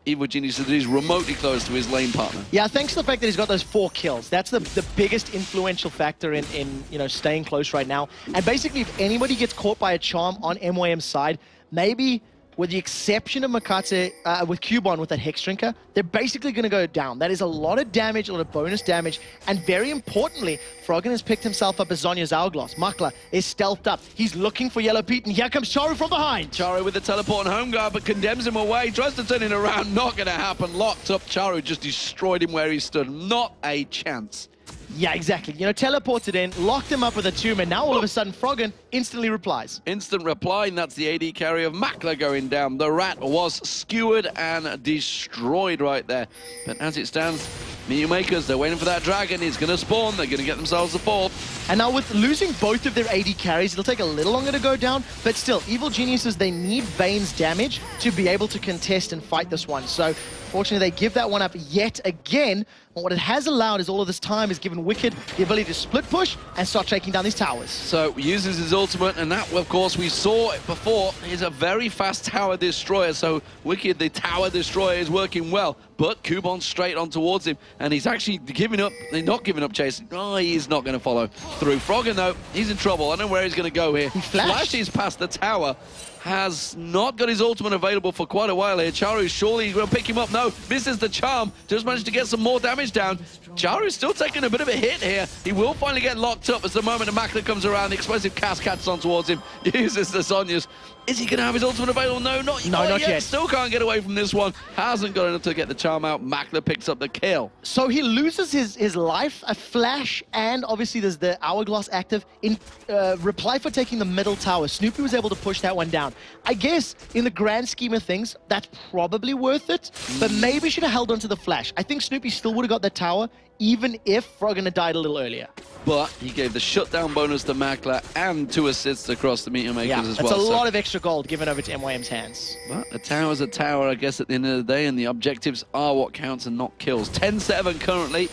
Evil Genius that is remotely close to his lane partner. Yeah, thanks to the fact that he's got those 4 kills. That's the biggest influential factor in you know, staying close right now. And basically, if anybody gets caught by a charm on MYM's side, maybe with the exception of Makate with Cubon with that Hex Drinker, they're basically going to go down. That is a lot of damage, a lot of bonus damage, and very importantly, Froggen has picked himself up as Zonya's Hourglass. Makla is stealthed up. He's looking for Yellow Pete, and here comes Charu from behind. Charu with the teleport and home guard, but condemns him away. Tries to turn it around. Not going to happen. Locked up. Charu just destroyed him where he stood. Not a chance. Yeah, exactly. You know, teleported in, locked him up with a tomb, and now all of a sudden, Froggen instantly replies. Instant reply, and that's the AD carry of Makla going down. The rat was skewered and destroyed right there. But as it stands, Meteor Makers, they're waiting for that dragon. It's going to spawn. They're going to get themselves the fourth. And now with losing both of their AD carries, it'll take a little longer to go down, but still, Evil Geniuses, they need Vayne's damage to be able to contest and fight this one. So, fortunately, they give that one up yet again. But what it has allowed is all of this time has given Wicked the ability to split push and start taking down these towers. So, uses his ultimate, and that, of course, we saw it before, is a very fast tower destroyer. So, Wicked, the tower destroyer, is working well. But Cubon's straight on towards him, and he's actually giving up. They're not giving up chasing. Oh, he's not going to follow through. Froggen, though, he's in trouble. I don't know where he's going to go here. He flashes past the tower. Has not got his ultimate available for quite a while here. Charu surely going to pick him up. No, misses the charm. Just managed to get some more damage down. Charu's still taking a bit of a hit here. He will finally get locked up as the moment the Makla comes around. The explosive cast catches on towards him. Uses the Sonya's. Is he going to have his ultimate available? No, not yet. Still can't get away from this one. Hasn't got enough to get the charm out. Makla picks up the kill. So he loses his life, a flash, and obviously there's the Hourglass active. In reply for taking the middle tower, Snoopy was able to push that one down. I guess in the grand scheme of things, that's probably worth it, but maybe should have held on to the flash. I think Snoopy still would have got that tower, even if Froggen had died a little earlier. But he gave the shutdown bonus to Makla and 2 assists across the Meteor Makers as well. That's a lot of extra gold given over to MYM's hands. But a tower's a tower, I guess, at the end of the day, and the objectives are what counts and not kills. 10-7 currently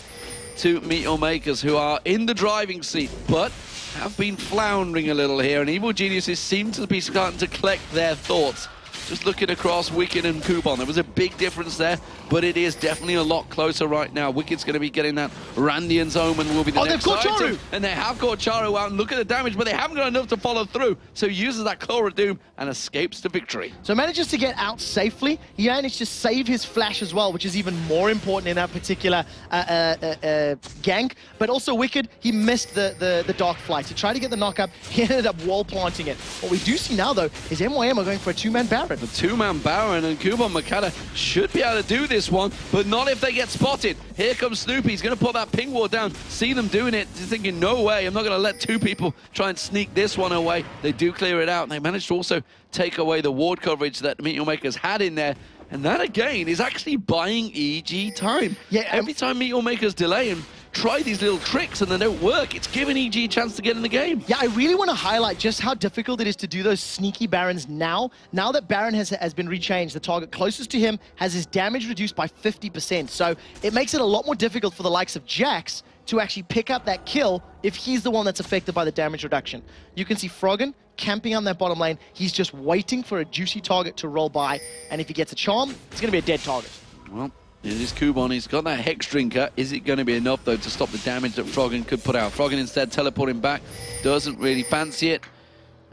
to Meteor Makers, who are in the driving seat, but have been floundering a little here, and Evil Geniuses seem to be starting to collect their thoughts. Just looking across Wicked and Kubon, there was a big difference there, but it is definitely a lot closer right now. Wicked's going to be getting that Randian zone and will be the next they've caught item. Charu. And they have caught Charu out, and look at the damage, but they haven't got enough to follow through. So he uses that Claw of Doom and escapes to victory. So manages to get out safely. He managed to save his flash as well, which is even more important in that particular gank. But also Wicked, he missed the Dark Flight. To try to get the knock up, he ended up wall planting it. What we do see now, though, is MYM are going for a two-man Baron. The two-man Baron, and Kubon Makata should be able to do this one, but not if they get spotted. Here comes Snoopy. He's going to put that ping ward down. See them doing it. He's thinking, no way, I'm not going to let two people try and sneak this one away. They do clear it out, and they managed to also take away the ward coverage that Meteor Makers had in there. And that, again, is actually buying EG time. Yeah, every time Meteor Makers delay and try these little tricks and they don't work, it's giving EG a chance to get in the game. Yeah, I really want to highlight just how difficult it is to do those sneaky Barons now. Now that Baron has been rechanged, the target closest to him has his damage reduced by 50%. So it makes it a lot more difficult for the likes of Jax to actually pick up that kill if he's the one that's affected by the damage reduction. You can see Froggen camping on that bottom lane. He's just waiting for a juicy target to roll by, and if he gets a charm, it's going to be a dead target. Well, it is Kubon. He's got that Hex Drinker. Is it going to be enough, though, to stop the damage that Froggen could put out? Froggen instead teleporting back. Doesn't really fancy it.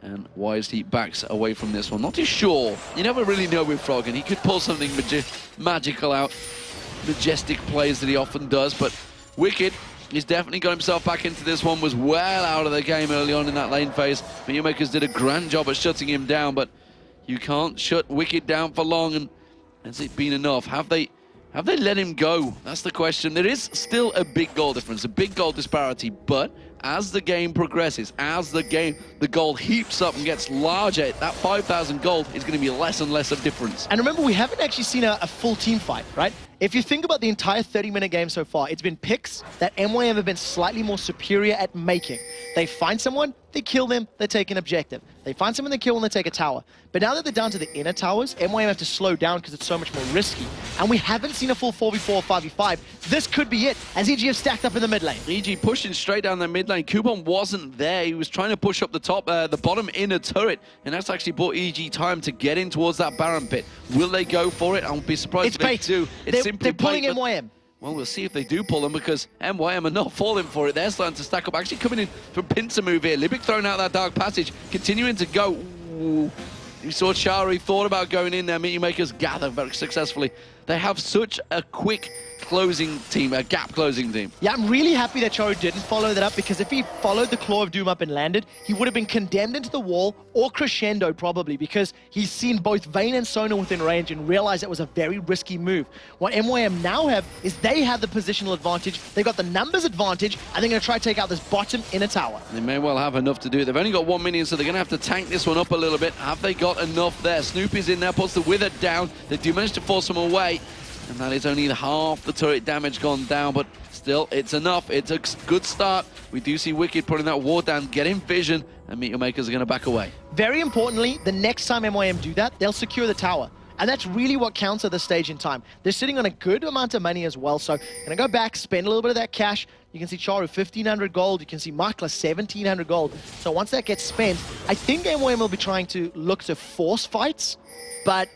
And Wisely backs away from this one. Not too sure. You never really know with Froggen. He could pull something magical out. Majestic plays that he often does. But Wicked, he's definitely got himself back into this one. Was well out of the game early on in that lane phase. Meteor Makers did a grand job at shutting him down. But you can't shut Wicked down for long. And has it been enough? Have they let him go? That's the question. There is still a big goal difference, a big goal disparity, but as the game progresses, as the gold heaps up and gets larger, that 5,000 gold is going to be less and less of difference. And remember, we haven't actually seen a full team fight, right? If you think about the entire 30-minute game so far, it's been picks that MYM have been slightly more superior at making. They find someone, they kill them, they take an objective. They find someone, they kill, and they take a tower. But now that they're down to the inner towers, MYM have to slow down because it's so much more risky. And we haven't seen a full 4v4 or 5v5. This could be it, as EG have stacked up in the mid lane. EG pushing straight down the mid lane. Kubon wasn't there. He was trying to push up the top, the bottom inner turret, and that's actually bought EG time to get in towards that Baron pit. Will they go for it? I'll be surprised if they do. They're pulling MYM. Well, we'll see if they do pull them, because MYM are not falling for it. They're starting to stack up. Actually coming in from pincer move here. Libic throwing out that Dark Passage, continuing to go. Ooh. You saw Charu thought about going in there. Meteor Makers gather very successfully. They have such a quick closing team, a gap closing team. Yeah, I'm really happy that Charu didn't follow that up, because if he followed the Claw of Doom up and landed, he would have been condemned into the wall, or crescendoed probably, because he's seen both Vayne and Sona within range and realized that was a very risky move. What MYM now have is they have the positional advantage, they got the numbers advantage, and they're going to try to take out this bottom inner tower. They may well have enough to do it. They've only got 1 minion, so they're going to have to tank this one up a little bit. Have they got enough there? Snoopy's in there, puts the Wither down. They do manage to force him away. And that is only half the turret damage gone down, but still, it's enough. It's a good start. We do see Wicked putting that ward down, getting vision, and Meteor Makers are going to back away. Very importantly, the next time MYM do that, they'll secure the tower. And that's really what counts at this stage in time. They're sitting on a good amount of money as well, so gonna go back, spend a little bit of that cash. You can see Charu 1,500 gold, you can see Makla 1,700 gold. So once that gets spent, I think MYM will be trying to look to force fights, but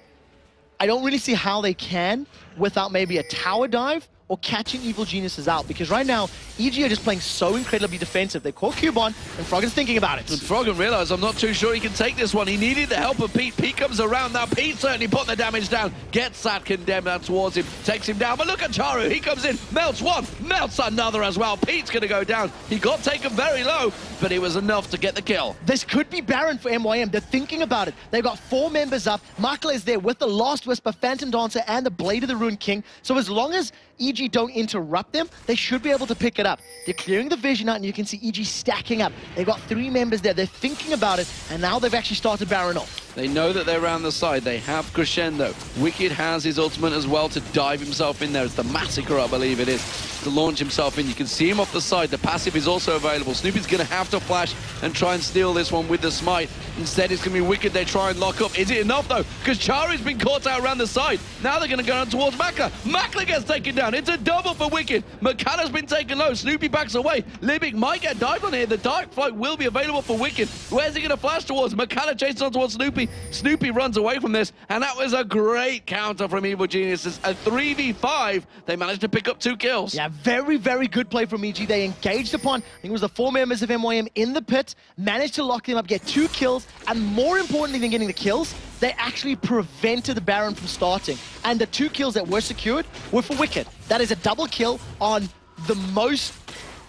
I don't really see how they can without maybe a tower dive or catching Evil Geniuses out, because right now, EG are just playing so incredibly defensive. They caught Kubon, and Froggen's thinking about it. And Froggen realized, I'm not too sure he can take this one. He needed the help of Pete. Pete comes around now. Pete certainly put the damage down. Gets that condemned out towards him. Takes him down. But look at Charu. He comes in. Melts one. Melts another as well. Pete's going to go down. He got taken very low, but it was enough to get the kill. This could be Baron for MYM. They're thinking about it. They've got 4 members up. Makla is there with the Last Whisper, Phantom Dancer, and the Blade of the Ruined King. So as long as EG don't interrupt them, they should be able to pick it up. They're clearing the vision out, and you can see EG stacking up. They've got 3 members there. They're thinking about it, and now they've actually started Baron off. They know that they're around the side. They have Crescendo. Wicked has his ultimate as well to dive himself in there. It's the Massacre, I believe it is, to launch himself in. You can see him off the side. The passive is also available. Snoopy's going to have to flash and try and steal this one with the smite. Instead, it's going to be Wicked. They try and lock up. Is it enough, though? Because Charu's been caught out around the side. Now they're going to go on towards Makla. Makla gets taken down. It's a double for Wicked. Makana's been taken low. Snoopy backs away. Libic might get dived on here. The Dark Flight will be available for Wicked. Where's he going to flash towards? Makana chasing on towards Snoopy. Snoopy. Snoopy runs away from this, and that was a great counter from Evil Geniuses. A 3v5, they managed to pick up 2 kills. Yeah, very, very good play from EG. They engaged upon, I think it was the 4 members of MYM in the pit, managed to lock them up, get 2 kills, and more importantly than getting the kills, they actually prevented the Baron from starting. And the 2 kills that were secured were for Wicked. That is a double kill on the most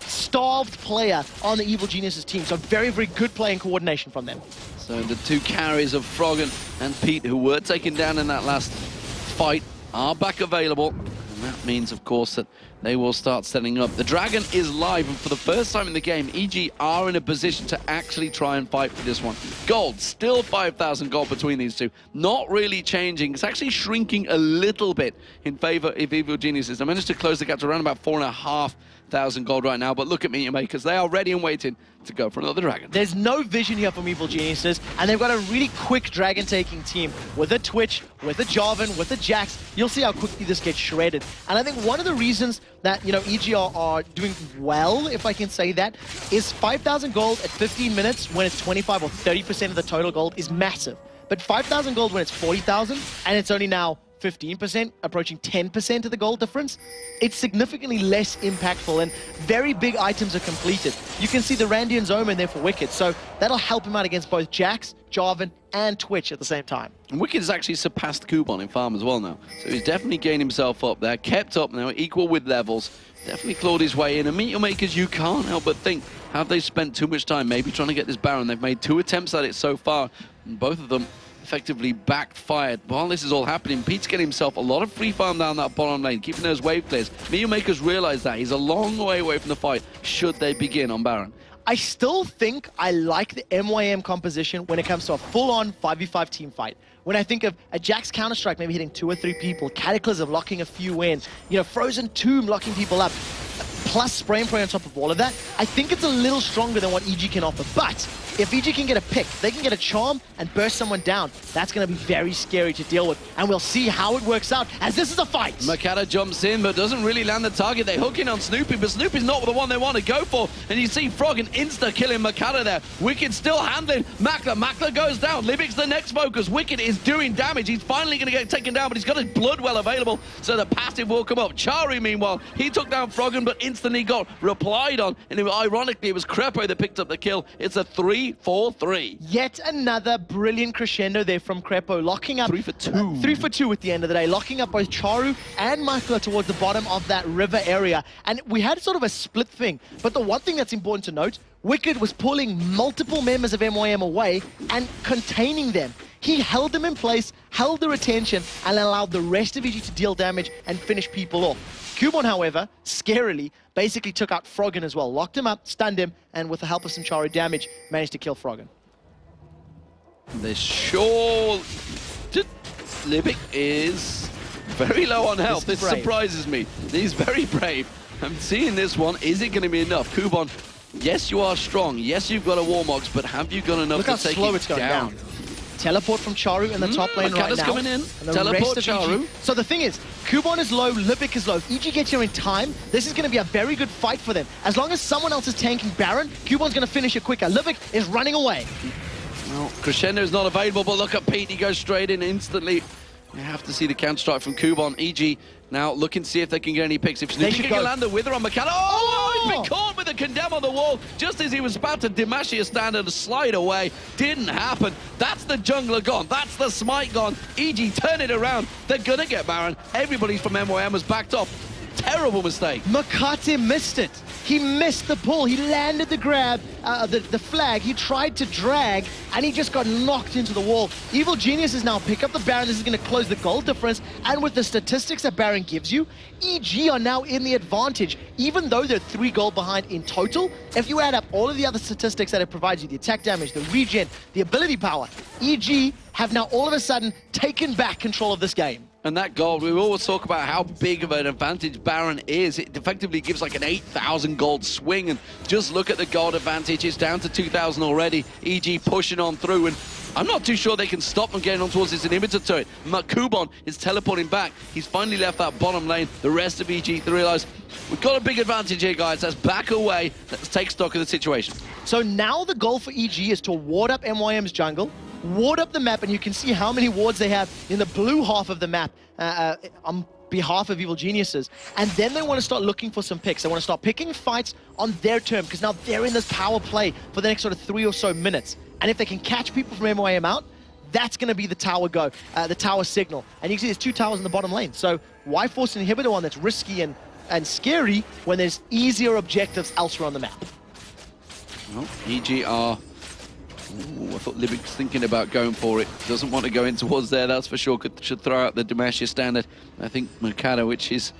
starved player on the Evil Geniuses team. So very, very good play and coordination from them. So the 2 carries of Froggen and Pete, who were taken down in that last fight, are back available. And that means, of course, that they will start setting up. The Dragon is live, and for the first time in the game, EG are in a position to actually try and fight for this one. Gold, still 5,000 gold between these two. Not really changing. It's actually shrinking a little bit in favor of Evil Geniuses. They managed to close the gap to around about 4,500 gold right now, but look at MYM Makers. They are ready and waiting to go for another Dragon. There's no vision here from Evil Geniuses, and they've got a really quick Dragon-taking team with a Twitch, with a Jarvan, with a Jax. You'll see how quickly this gets shredded. And I think one of the reasons that, you know, EG are doing well, if I can say that, is 5,000 gold at 15 minutes when it's 25 or 30% of the total gold is massive. But 5,000 gold when it's 40,000, and it's only now 15%, approaching 10% of the gold difference, it's significantly less impactful, and very big items are completed. You can see the Randy and Zoma in there for Wicked, so that'll help him out against both Jax, Jarvan, and Twitch at the same time. And Wicked has actually surpassed Kubon in farm as well now, so he's definitely gained himself up there, kept up now, equal with levels, definitely clawed his way in. And MYM Makers, you can't help but think, have they spent too much time maybe trying to get this Baron? They've made 2 attempts at it so far, and both of them effectively backfired. While this is all happening, Pete's getting himself a lot of free farm down that bottom lane, keeping those wave clears. MYM Makers realize that. He's a long way away from the fight, should they begin on Baron. I still think I like the MYM composition when it comes to a full-on 5v5 team fight. When I think of a Jax Counter-Strike maybe hitting 2 or 3 people, Cataclysm locking a few in, you know, Frozen Tomb locking people up, plus Spray and Pray on top of all of that, I think it's a little stronger than what EG can offer. But if EG can get a pick, they can get a charm and burst someone down, that's going to be very scary to deal with. And we'll see how it works out, as this is a fight. Makata jumps in, but doesn't really land the target. They hook in on Snoopy, but Snoopy's not the one they want to go for. And you see Froggen insta-killing Makata there. Wicked still handling Makla. Makla goes down. Libic's the next focus. Wicked is doing damage. He's finally going to get taken down, but he's got his blood well available, so the passive will come up. Charu, meanwhile, he took down Froggen, but instantly got replied on. And ironically, it was Crepo that picked up the kill. It's a 3-4-3. Yet another brilliant crescendo there from Crepo, locking up 3 for 2. 3 for 2 at the end of the day, locking up both Charu and Makla towards the bottom of that river area. And we had sort of a split thing, but the one thing that's important to note, Wicked was pulling multiple members of MYM away and containing them. He held them in place, held their attention, and allowed the rest of EG to deal damage and finish people off. Kubon, however, scarily, basically took out Froggen as well. Locked him up, stunned him, and with the help of some Charu damage, managed to kill Froggen. They're sure... Libic is very low on health. This surprises me. He's very brave. I'm seeing this one. Is it going to be enough? Kubon, yes, you are strong. Yes, you've got a Warmox, but have you got enough to take it down? Teleport from Charu in the top lane right now. Coming in. And the Teleport rest of Charu. EG. So the thing is, Kubon is low, Libic is low. If EG gets here in time, this is going to be a very good fight for them. As long as someone else is tanking Baron, Kubon's going to finish it quicker. Libic is running away. Well, Crescendo is not available, but look at Pete. He goes straight in instantly. You have to see the counter-strike from Kubon. EG now looking to see if they can get any picks. If Snoopy can land the Wither on Makata. Oh, he's been caught with a Condemn on the wall just as he was about to Demacia stand and slide away. Didn't happen. That's the jungler gone. That's the smite gone. EG, turn it around. They're going to get Baron. Everybody from MYM was backed off. Terrible mistake. Makate missed it. He missed the pull. He landed the grab, the flag. He tried to drag, and he just got knocked into the wall. Evil Geniuses now pick up the Baron. This is going to close the goal difference. And with the statistics that Baron gives you, EG are now in the advantage. Even though they're 3 gold behind in total, if you add up all of the other statistics that it provides you, the attack damage, the regen, the ability power, EG have now all of a sudden taken back control of this game. And that gold, we always talk about how big of an advantage Baron is. It effectively gives like an 8,000 gold swing. And just look at the gold advantage. It's down to 2,000 already. EG pushing on through. And I'm not too sure they can stop them getting on towards this inhibitor turret. Kubon is teleporting back. He's finally left that bottom lane. The rest of EG to realize we've got a big advantage here, guys. Let's back away. Let's take stock of the situation. So now the goal for EG is to ward up MYM's jungle, ward up the map, and you can see how many wards they have in the blue half of the map on behalf of Evil Geniuses. And then they want to start looking for some picks. They want to start picking fights on their term, because now they're in this power play for the next sort of 3 or so minutes. And if they can catch people from MYM out, that's going to be the tower go, the tower signal. And you can see there's 2 towers in the bottom lane. So why force an inhibitor one that's risky and scary when there's easier objectives elsewhere on the map? Well, EG are... Ooh, I thought Libic's thinking about going for it. Doesn't want to go in towards there, that's for sure. Should throw out the Demacia standard. I think Mercado, which is...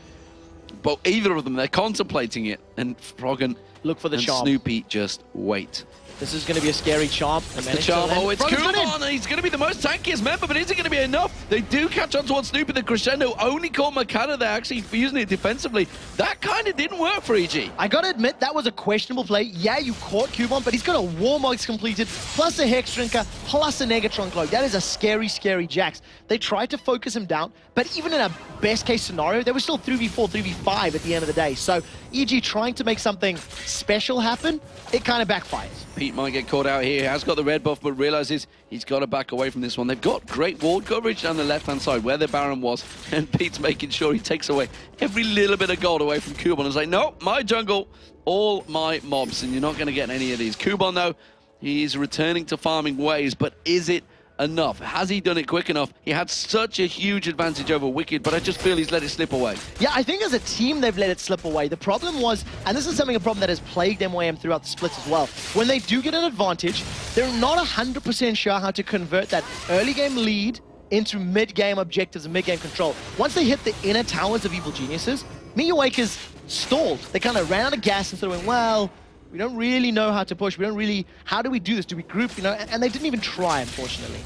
But either of them, they're contemplating it. And Froggen look for the charm. Snoopy just wait. This is going to be a scary charm. It's the charm. Oh, it's Kuban. He's going to be the most tankiest member, but is it going to be enough? They do catch on towards Snoopy. The crescendo only caught Mercado there, actually using it defensively. That kind of didn't work for EG. I got to admit, that was a questionable play. Yeah, you caught Kuban, but he's got a Warmogs completed, plus a Hex Drinker, plus a Negatron Cloak. That is a scary, scary Jax. They tried to focus him down, but even in a best-case scenario, they were still 3v4, 3v5 at the end of the day. So EG trying to make something special happen, it kind of backfires. Pete might get caught out here. He has got the red buff, but realizes he's got to back away from this one. They've got great ward coverage down the left-hand side where the Baron was, and Pete's making sure he takes away every little bit of gold away from Kuban. It's like, no, my jungle, all my mobs, and you're not going to get any of these. Kuban, though, he's returning to farming ways, but is it enough? Has he done it quick enough? He had such a huge advantage over Wicked, but I just feel he's let it slip away. Yeah, I think as a team they've let it slip away. The problem was, and this is a problem that has plagued MYM throughout the splits as well, when they do get an advantage, they're not 100% sure how to convert that early game lead into mid-game objectives and mid-game control. Once they hit the inner towers of Evil Geniuses, Miyawakers stalled. They kind of ran out of gas and sort of went, well, we don't really know how to push. We don't really... How do we do this? Do we group? You know, and they didn't even try, unfortunately.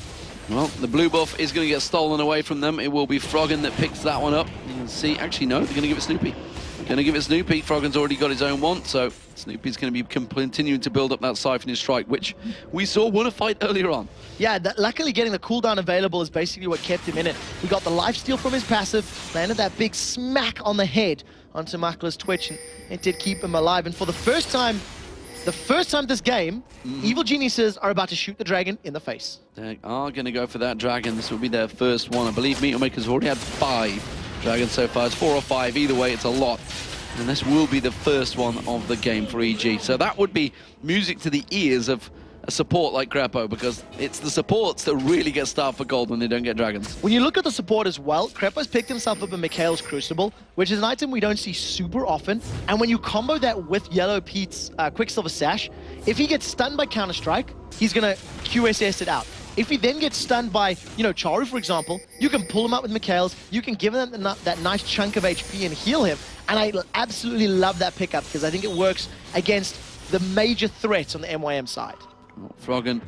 Well, the blue buff is going to get stolen away from them. It will be Froggen that picks that one up. You can see... Actually, no, they're going to give it Snoopy. Going to give it Snoopy. Froggen's already got his own one, so Snoopy's going to be continuing to build up that Siphonous Strike, which we saw won a fight earlier on. Yeah, luckily getting the cooldown available is basically what kept him in it. We got the lifesteal from his passive, landed that big smack on the head onto Makla's Twitch, and it did keep him alive. And for the first time this game, Evil Geniuses are about to shoot the dragon in the face. They are going to go for that dragon. This will be their first one. I believe Meteor Maker's already had 5 dragons so far. It's 4 or 5. Either way, it's a lot. And this will be the first one of the game for EG. So that would be music to the ears of a support like Crepo, because it's the supports that really get starved for gold when they don't get dragons. When you look at the support as well, Crepo's picked himself up in Mikhail's Crucible, which is an item we don't see super often. And when you combo that with Yellow Pete's Quicksilver Sash, if he gets stunned by Counter-Strike, he's going to QSS it out. If he then gets stunned by, you know, Charu, for example, you can pull him out with Mikhail's, you can give him that nice chunk of HP and heal him. And I absolutely love that pickup, because I think it works against the major threats on the MYM side. Froggen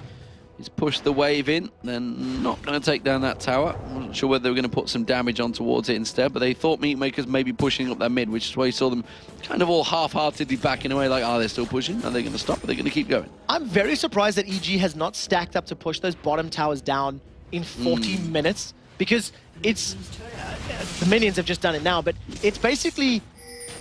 is pushed the wave in, then not going to take down that tower. I'm not sure whether they were going to put some damage on towards it instead, but they thought Meat Makers may be pushing up that mid, which is why you saw them kind of all half-heartedly backing away, like, they're still pushing? Are they going to stop? Are they going to keep going? I'm very surprised that EG has not stacked up to push those bottom towers down in 40 minutes, because it's... the minions have just done it now, but it's basically...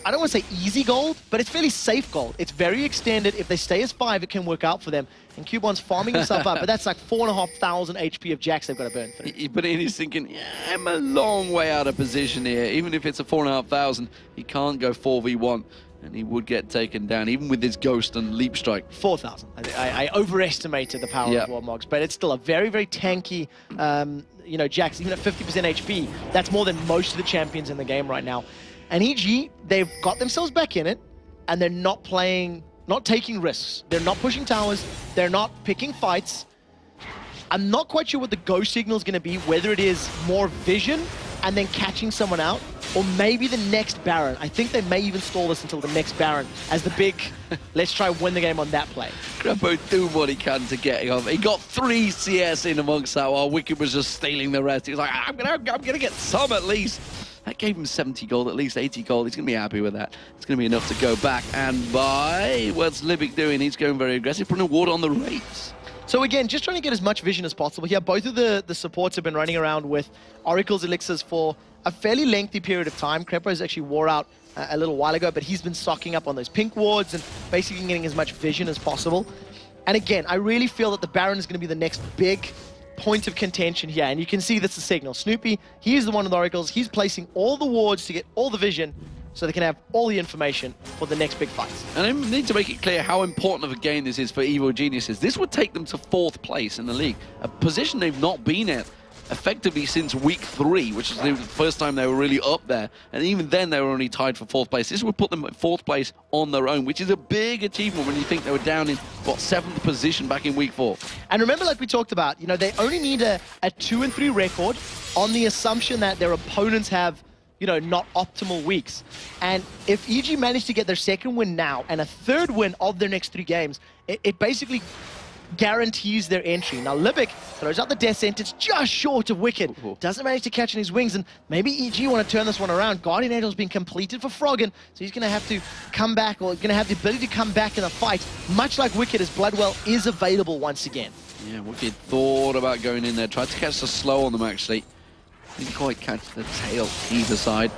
I don't want to say easy gold, but it's fairly safe gold. It's very extended. If they stay as 5, it can work out for them. And Kuban's farming himself up, but that's like 4,500 HP of Jax they've got to burn through. But he's thinking, yeah, I'm a long way out of position here. Even if it's a 4,500, he can't go 4v1, and he would get taken down, even with his Ghost and Leap Strike. 4,000. I overestimated the power of Warmogs, but it's still a very, very tanky, you know, Jax, even at 50% HP. That's more than most of the champions in the game right now. And EG, they've got themselves back in it, and they're not taking risks. They're not pushing towers. They're not picking fights. I'm not quite sure what the go signal is going to be, whether it is more vision and then catching someone out, or maybe the next Baron. I think they may even stall this until the next Baron as the big, let's try win the game on that play. Crepo doing what he can to get him. He got 3 CS in amongst that while Wicked was just stealing the rest. He was like, I'm gonna get some at least. That gave him 70 gold, at least 80 gold. He's going to be happy with that. It's going to be enough to go back and buy. What's Libic doing? He's going very aggressive, putting a ward on the rates. So again, just trying to get as much vision as possible here. Both of the supports have been running around with Oracle's Elixirs for a fairly lengthy period of time. Crepo's actually wore out a little while ago, but he's been stocking up on those pink wards and basically getting as much vision as possible. And again, I really feel that the Baron is going to be the next big point of contention here, and you can see that's the signal. Snoopy, he's the one of the oracles. He's placing all the wards to get all the vision, so they can have all the information for the next big fights. And I need to make it clear how important of a game this is for Evil Geniuses. This would take them to 4th place in the league, a position they've not been at effectively since week 3, which is the first time they were really up there. And even then, they were only tied for 4th place. This would put them at 4th place on their own, which is a big achievement when you think they were down in, what, 7th position back in week 4. And remember, like we talked about, you know, they only need a 2-3 record on the assumption that their opponents have, you know, not optimal weeks. And if EG managed to get their 2nd win now and a 3rd win of their next 3 games, it basically guarantees their entry. Now, Libic throws out the death sentence just short of Wicked. Doesn't manage to catch in his wings, and maybe EG want to turn this one around. Guardian Angel's been completed for Froggen, so he's going to have to come back, or going to have the ability to come back in the fight, much like Wicked, as Bloodwell is available once again. Yeah, Wicked thought about going in there, tried to catch the slow on them, actually. Didn't quite catch the tail either side.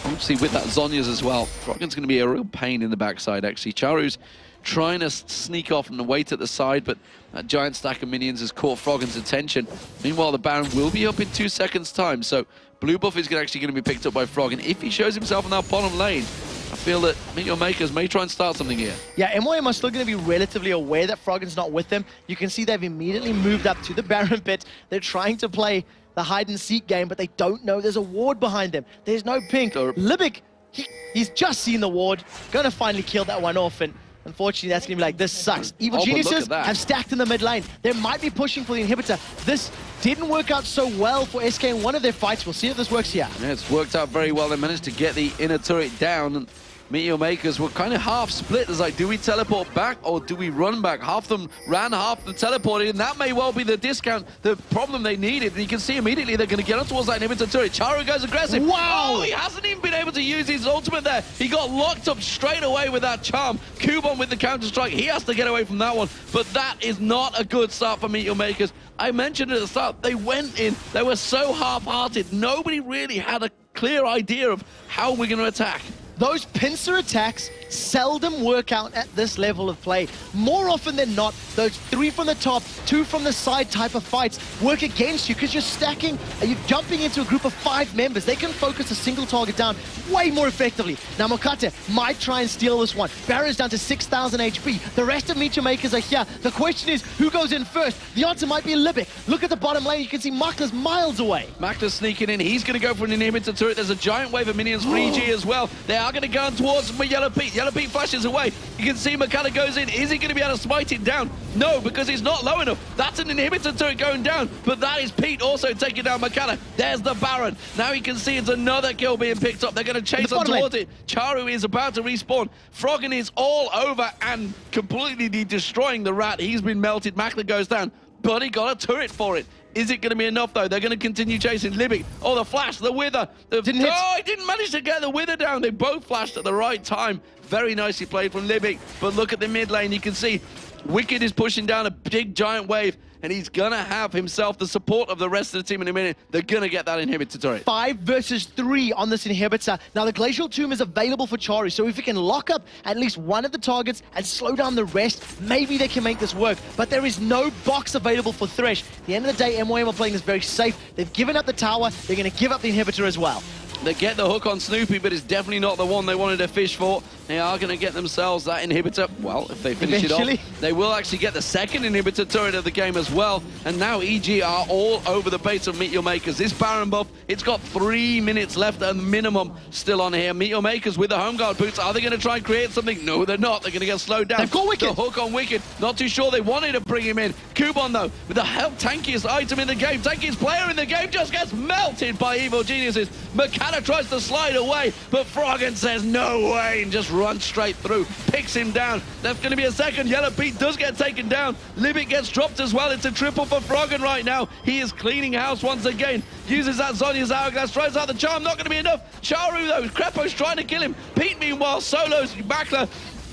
Obviously, with that Zhonya's as well, Froggen's going to be a real pain in the backside, actually. Charu's trying to sneak off and wait at the side, but that giant stack of minions has caught Froggen's attention. Meanwhile, the Baron will be up in 2 seconds' time, so blue buff is actually going to be picked up by Froggen. If he shows himself in that bottom lane, I feel that Meteor Makers may try and start something here. Yeah, MYM are still going to be relatively aware that Froggen's not with them. You can see they've immediately moved up to the Baron pit. They're trying to play the hide-and-seek game, but they don't know there's a ward behind them. There's no pink. Libic, he's just seen the ward, going to finally kill that one off, and unfortunately, that's going to be like, this sucks. Evil Geniuses have stacked in the mid lane. They might be pushing for the inhibitor. This didn't work out so well for SK in one of their fights. We'll see if this works here. Yeah, it's worked out very well. They managed to get the inner turret down, and Meteor Makers were kind of half split. It's like, do we teleport back or do we run back? Half them ran, half them teleported, and that may well be the discount, the problem they needed. And you can see immediately they're going to get up towards that inhibitor turret. Charu goes aggressive. Wow! Oh, he hasn't even been able to use his ultimate there. He got locked up straight away with that charm. Kubon with the counter-strike. He has to get away from that one. But that is not a good start for Meteor Makers. I mentioned at the start, they went in. They were so half-hearted. Nobody really had a clear idea of how we're going to attack. Those pincer attacks seldom work out at this level of play. More often than not, those 3 from the top, 2 from the side type of fights work against you because you're stacking, you're jumping into a group of 5 members. They can focus a single target down way more effectively. Now, Mokate might try and steal this one. Baron's down to 6,000 HP. The rest of Meteor Makers are here. The question is, who goes in first? The answer might be Libic. Look at the bottom lane. You can see Makla's miles away. Makla's sneaking in. He's going to go for an inhibitor turret. There's a giant wave of minions for EG as well. They are going to go towards Yellow Pete. Yellow Pete flashes away. You can see Makala goes in. Is he going to be able to smite it down? No, because he's not low enough. That's an inhibitor turret going down, but that is Pete also taking down Makala. There's the Baron. Now you can see it's another kill being picked up. They're going to chase on towards it. Charu is about to respawn. Froggen is all over and completely destroying the rat. He's been melted. Makala goes down, but he got a turret for it. Is it going to be enough, though? They're going to continue chasing Libic. Oh, the flash, the wither. Didn't hit. Oh, he didn't manage to get the wither down. They both flashed at the right time. Very nicely played from Libic. But look at the mid lane. You can see Wicked is pushing down a big, giant wave, and he's going to have himself the support of the rest of the team in a minute. They're going to get that inhibitor turret. 5 versus 3 on this inhibitor. Now, the Glacial Tomb is available for Charu, so if he can lock up at least one of the targets and slow down the rest, maybe they can make this work. But there is no box available for Thresh. At the end of the day, MYM are playing this very safe. They've given up the tower. They're going to give up the inhibitor as well. They get the hook on Snoopy, but it's definitely not the one they wanted to fish for. They are going to get themselves that inhibitor. Well, if they finish it off, they will actually get the second inhibitor turret of the game as well. And now EG are all over the base of Meteor Makers. This Baron buff, it's got 3 minutes left at minimum still on here. Meteor Makers with the home guard boots. Are they going to try and create something? No, they're not. They're going to get slowed down. They've got Wicked. The hook on Wicked. Not too sure they wanted to bring him in. Kubon, though, with the tankiest item in the game, tankiest player in the game, just gets melted by Evil Geniuses. Makana tries to slide away, but Froggen says no way and just runs straight through, picks him down. That's going to be a second. Yellow Pete does get taken down. Libic gets dropped as well. It's a triple for Froggen right now. He is cleaning house once again. Uses that Zhonya's hourglass, tries out the charm. Not going to be enough. Charu, though, Crepo's trying to kill him. Pete, meanwhile, solos Makla.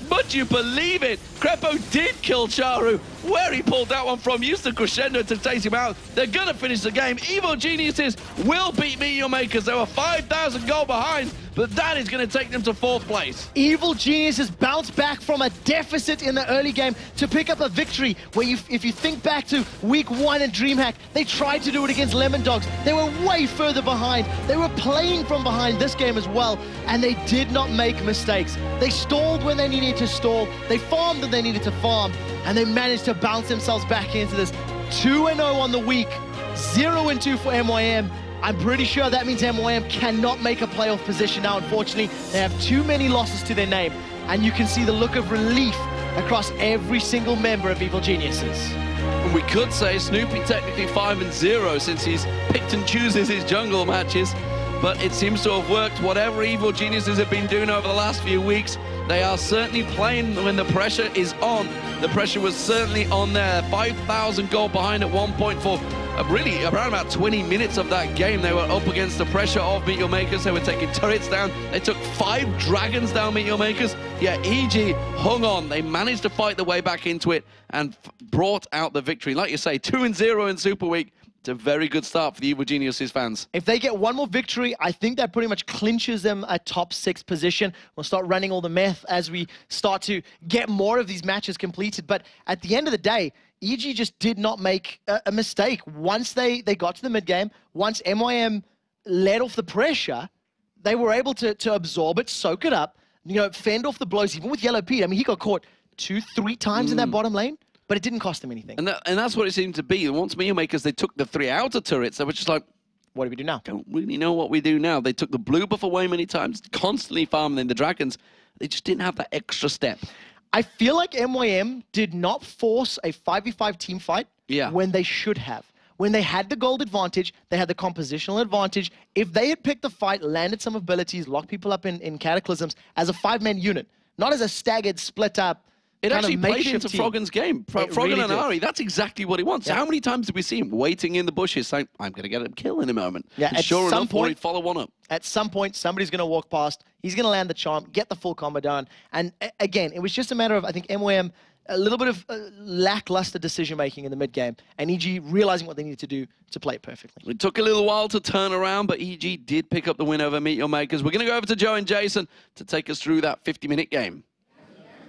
Would you believe it? Crepo did kill Charu. Where he pulled that one from, used the crescendo to take him out. They're gonna finish the game. Evil Geniuses will beat Meteor Makers. They were 5,000 gold behind, but that is going to take them to 4th place. Evil Geniuses bounced back from a deficit in the early game to pick up a victory where if you think back to week 1 in DreamHack, they tried to do it against Lemon Dogs. They were way further behind. They were playing from behind this game as well, and they did not make mistakes. They stalled when they needed to stall. They farmed when they needed to farm, and they managed to bounce themselves back into this 2-0 on the week, 0-2 for MYM. I'm pretty sure that means MYM cannot make a playoff position now, unfortunately. They have too many losses to their name, and you can see the look of relief across every single member of Evil Geniuses. And we could say Snoopy technically 5-0 since he's picked and chooses his jungle matches, but it seems to have worked. Whatever Evil Geniuses have been doing over the last few weeks, they are certainly playing when the pressure is on. The pressure was certainly on there. 5,000 gold behind at 1.4. Really, around about 20 minutes of that game, they were up against the pressure of Meet Your Makers. They were taking turrets down. They took 5 dragons down, Meet Your Makers. Yeah, EG hung on. They managed to fight their way back into it and brought out the victory. Like you say, 2-0 in Super Week. It's a very good start for the Evil Geniuses fans. If they get one more victory, I think that pretty much clinches them a top 6 position. We'll start running all the math as we start to get more of these matches completed. But at the end of the day, EG just did not make a mistake. Once they got to the mid-game, once MYM let off the pressure, they were able to absorb it, soak it up, you know, fend off the blows, even with Yellow Pete. I mean, he got caught 2-3 times in that bottom lane, but it didn't cost him anything. And that's what it seemed to be. Once Meet Your Makers, they took the 3 outer turrets, they were just like, what do we do now? Don't really know what we do now. They took the blue buff away many times, constantly farming the dragons. They just didn't have that extra step. I feel like MYM did not force a 5v5 team fight when they should have. When they had the gold advantage, they had the compositional advantage. If they had picked the fight, landed some abilities, locked people up in Cataclysms as a 5-man unit, not as a staggered, split up, it actually played into Froggen's game. Froggen really and Ari, that's exactly what he wants. Yeah. How many times did we see him waiting in the bushes saying, I'm going to get a kill in a moment? Yeah, and sure enough, he'd follow one up. At some point, somebody's going to walk past. He's going to land the charm, get the full combo done. And again, it was just a matter of, I think, MYM, a little bit of lackluster decision-making in the mid-game, and EG realizing what they needed to do to play it perfectly. It took a little while to turn around, but EG did pick up the win over Meet Your Makers. We're going to go over to Joe and Jason to take us through that 50-minute game.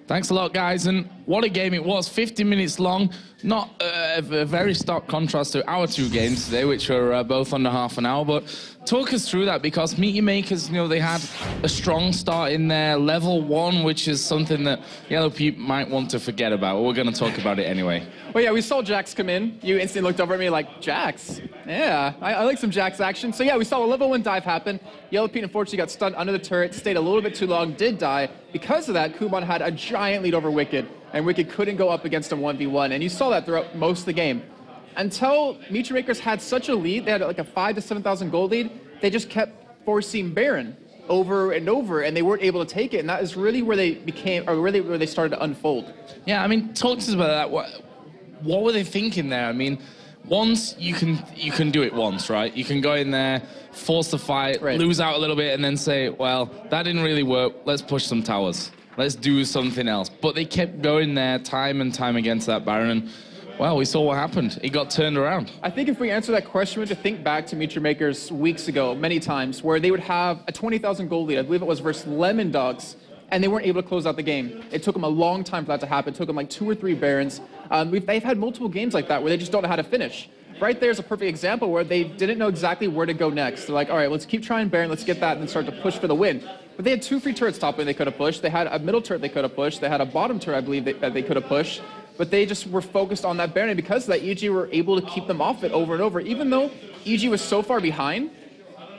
Thanks a lot, guys, and what a game it was. 50 minutes long, not a very stark contrast to our 2 games today, which were both under half an hour, but talk us through that, because Meet Your Makers, you know, they had a strong start in their level 1, which is something that Yellow Pete might want to forget about, but we're going to talk about it anyway. Well, yeah, we saw Jax come in. You instantly looked over at me like, Jax? Yeah, I like some Jax action. So yeah, we saw a level 1 dive happen. Yellow Pete unfortunately got stunned under the turret, stayed a little bit too long, did die. Because of that, Kuban had a giant lead over Wicked, and Wicked couldn't go up against him 1v1, and you saw that throughout most of the game. Until Meet Your Makers had such a lead, they had like a 5,000 to 7,000 gold lead, they just kept forcing Baron over and over, and they weren't able to take it, and that is really where they became, or really where they started to unfold. Yeah, I mean, talk to us about that. What were they thinking there? I mean, once you can do it once, right? You can go in there, force the fight, lose out a little bit, and then say, well, that didn't really work. Let's push some towers. Let's do something else. But they kept going there time and time against that Baron, and well, we saw what happened. It got turned around. I think if we answer that question, we have to think back to Meet Your Makers weeks ago, many times, where they would have a 20,000 gold lead. I believe it was versus Lemon Dogs, and they weren't able to close out the game. It took them a long time for that to happen. It took them like 2 or 3 Barons. They've had multiple games like that where they just don't know how to finish. Right there's a perfect example where they didn't know exactly where to go next. They're like, all right, let's keep trying Baron, let's get that, and then start to push for the win. But they had 2 free turrets top lane they could have pushed. They had a middle turret they could have pushed. They had a bottom turret, I believe, that they could have pushed. But they just were focused on that Baron, and because of that, EG were able to keep them off it over and over. Even though EG was so far behind,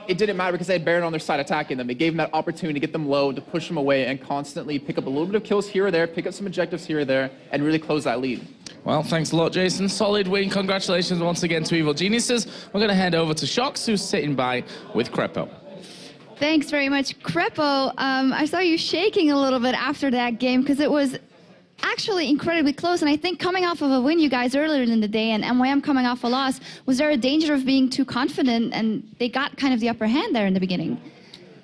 it didn't matter because they had Baron on their side attacking them. It gave them that opportunity to get them low, to push them away, and constantly pick up a little bit of kills here or there, pick up some objectives here or there, and really close that lead. Well, thanks a lot, Jason. Solid win. Congratulations once again to Evil Geniuses. We're going to head over to Shox, who's sitting by with Crepo. Thanks very much, Crepo. I saw you shaking a little bit after that game because it was actually incredibly close, and I think coming off of a win you guys earlier in the day and MYM coming off a loss, was there a danger of being too confident and they got kind of the upper hand there in the beginning?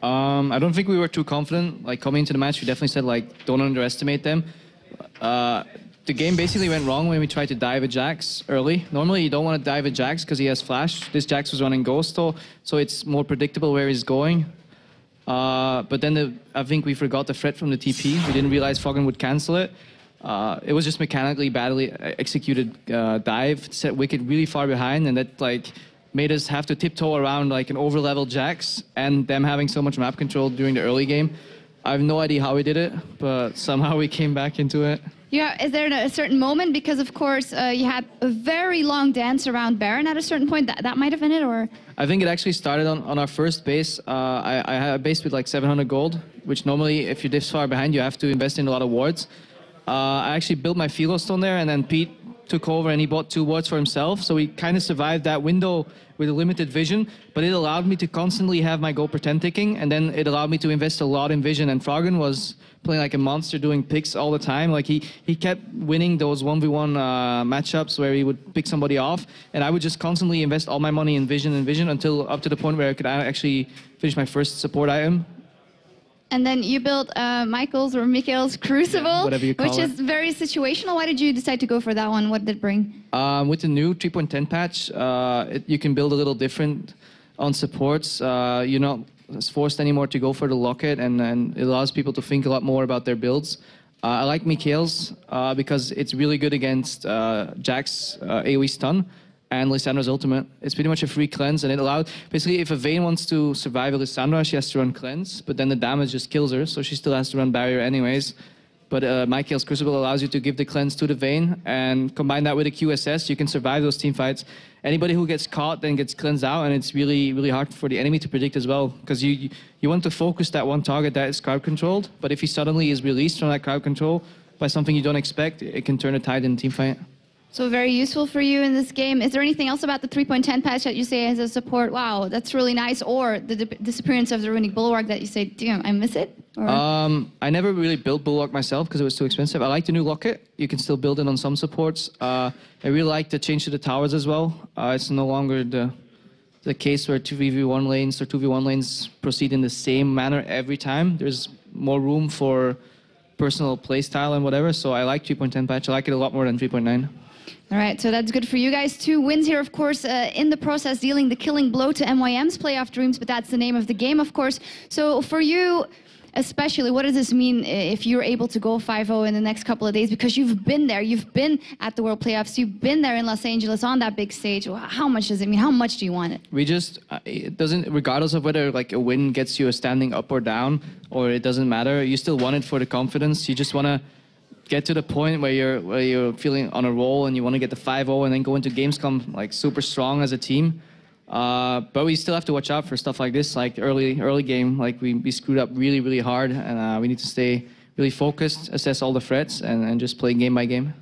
I don't think we were too confident. Like coming into the match, we definitely said like don't underestimate them. The game basically went wrong when we tried to dive a Jax early. Normally you don't want to dive a Jax because he has flash. This Jax was running Ghost, so it's more predictable where he's going. But then I think we forgot the threat from the TP. We didn't realize Froggen would cancel it. It was just mechanically badly executed dive, set Wicked really far behind, and that like made us have to tiptoe around like an over-leveled Jax, and them having so much map control during the early game. I have no idea how we did it, but somehow we came back into it. Yeah, is there a certain moment? Because of course you had a very long dance around Baron at a certain point. That might have been it, or? I think it actually started on our first base. I had a base with like 700 gold, which normally if you're this far behind, you have to invest in a lot of wards. I actually built my Philo Stone there, and then Pete took over and he bought 2 wards for himself. So we kind of survived that window with a limited vision, but it allowed me to constantly have my gold per 10 ticking, and then it allowed me to invest a lot in vision. And Froggen was playing like a monster, doing picks all the time. Like he kept winning those 1v1 matchups where he would pick somebody off, and I would just constantly invest all my money in vision until up to the point where I could actually finish my first support item. And then you built Michael's Crucible, whatever you call which is very situational. Why did you decide to go for that one? What did it bring? With the new 3.10 patch, you can build a little different on supports. You're not forced anymore to go for the locket, and it allows people to think a lot more about their builds. I like Mikhail's because it's really good against Jack's AoE stun and Lissandra's ultimate. It's pretty much a free cleanse, and it allowed, basically if a Vayne wants to survive a Lissandra, she has to run cleanse, but then the damage just kills her, so she still has to run barrier anyways. But Mikhail's Crucible allows you to give the cleanse to the Vayne, and combine that with a QSS, you can survive those team fights. Anybody who gets caught then gets cleansed out, and it's really, really hard for the enemy to predict as well, because you want to focus that one target that is crowd controlled, but if he suddenly is released from that crowd control by something you don't expect, it can turn a tide in a team fight. So very useful for you in this game. Is there anything else about the 3.10 patch that you say as a support, wow, that's really nice, or the disappearance of the Runic Bulwark that you say, damn, I miss it? Or? I never really built Bulwark myself because it was too expensive. I like the new locket. You can still build it on some supports. I really like the change to the towers as well. It's no longer the case where 2v1 lanes or 2v1 lanes proceed in the same manner every time. There's more room for personal playstyle and whatever, so I like 3.10 patch. I like it a lot more than 3.9. All right, so that's good for you guys. 2 wins here, of course, in the process, dealing the killing blow to MYM's playoff dreams, but that's the name of the game, of course. So for you, especially, what does this mean if you're able to go 5-0 in the next couple of days? Because you've been there, you've been at the World Playoffs, you've been there in Los Angeles on that big stage. How much does it mean? How much do you want it? We just, it doesn't, regardless of whether like a win gets you a standing up or down, or it doesn't matter, you still want it for the confidence. You just want to get to the point where you're feeling on a roll and you want to get the 5-0 and then go into Gamescom like super strong as a team. But we still have to watch out for stuff like this, like early game, like we screwed up really, really hard, and we need to stay really focused, assess all the threats, and just play game by game.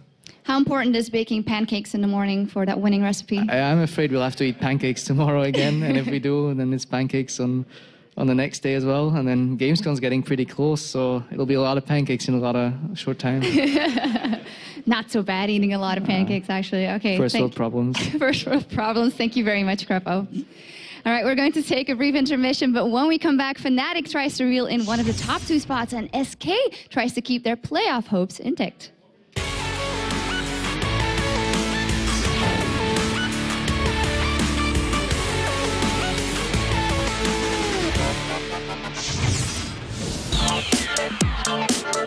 How important is baking pancakes in the morning for that winning recipe? I'm afraid we'll have to eat pancakes tomorrow again, and if we do, then it's pancakes on the next day as well, and then Gamescom's getting pretty close, so it'll be a lot of pancakes in a lot of short time. Not so bad eating a lot of pancakes, actually. Okay. First world problems. First world problems. Thank you very much, Crepo. All right, we're going to take a brief intermission, but when we come back, Fnatic tries to reel in one of the top 2 spots, and SK tries to keep their playoff hopes intact.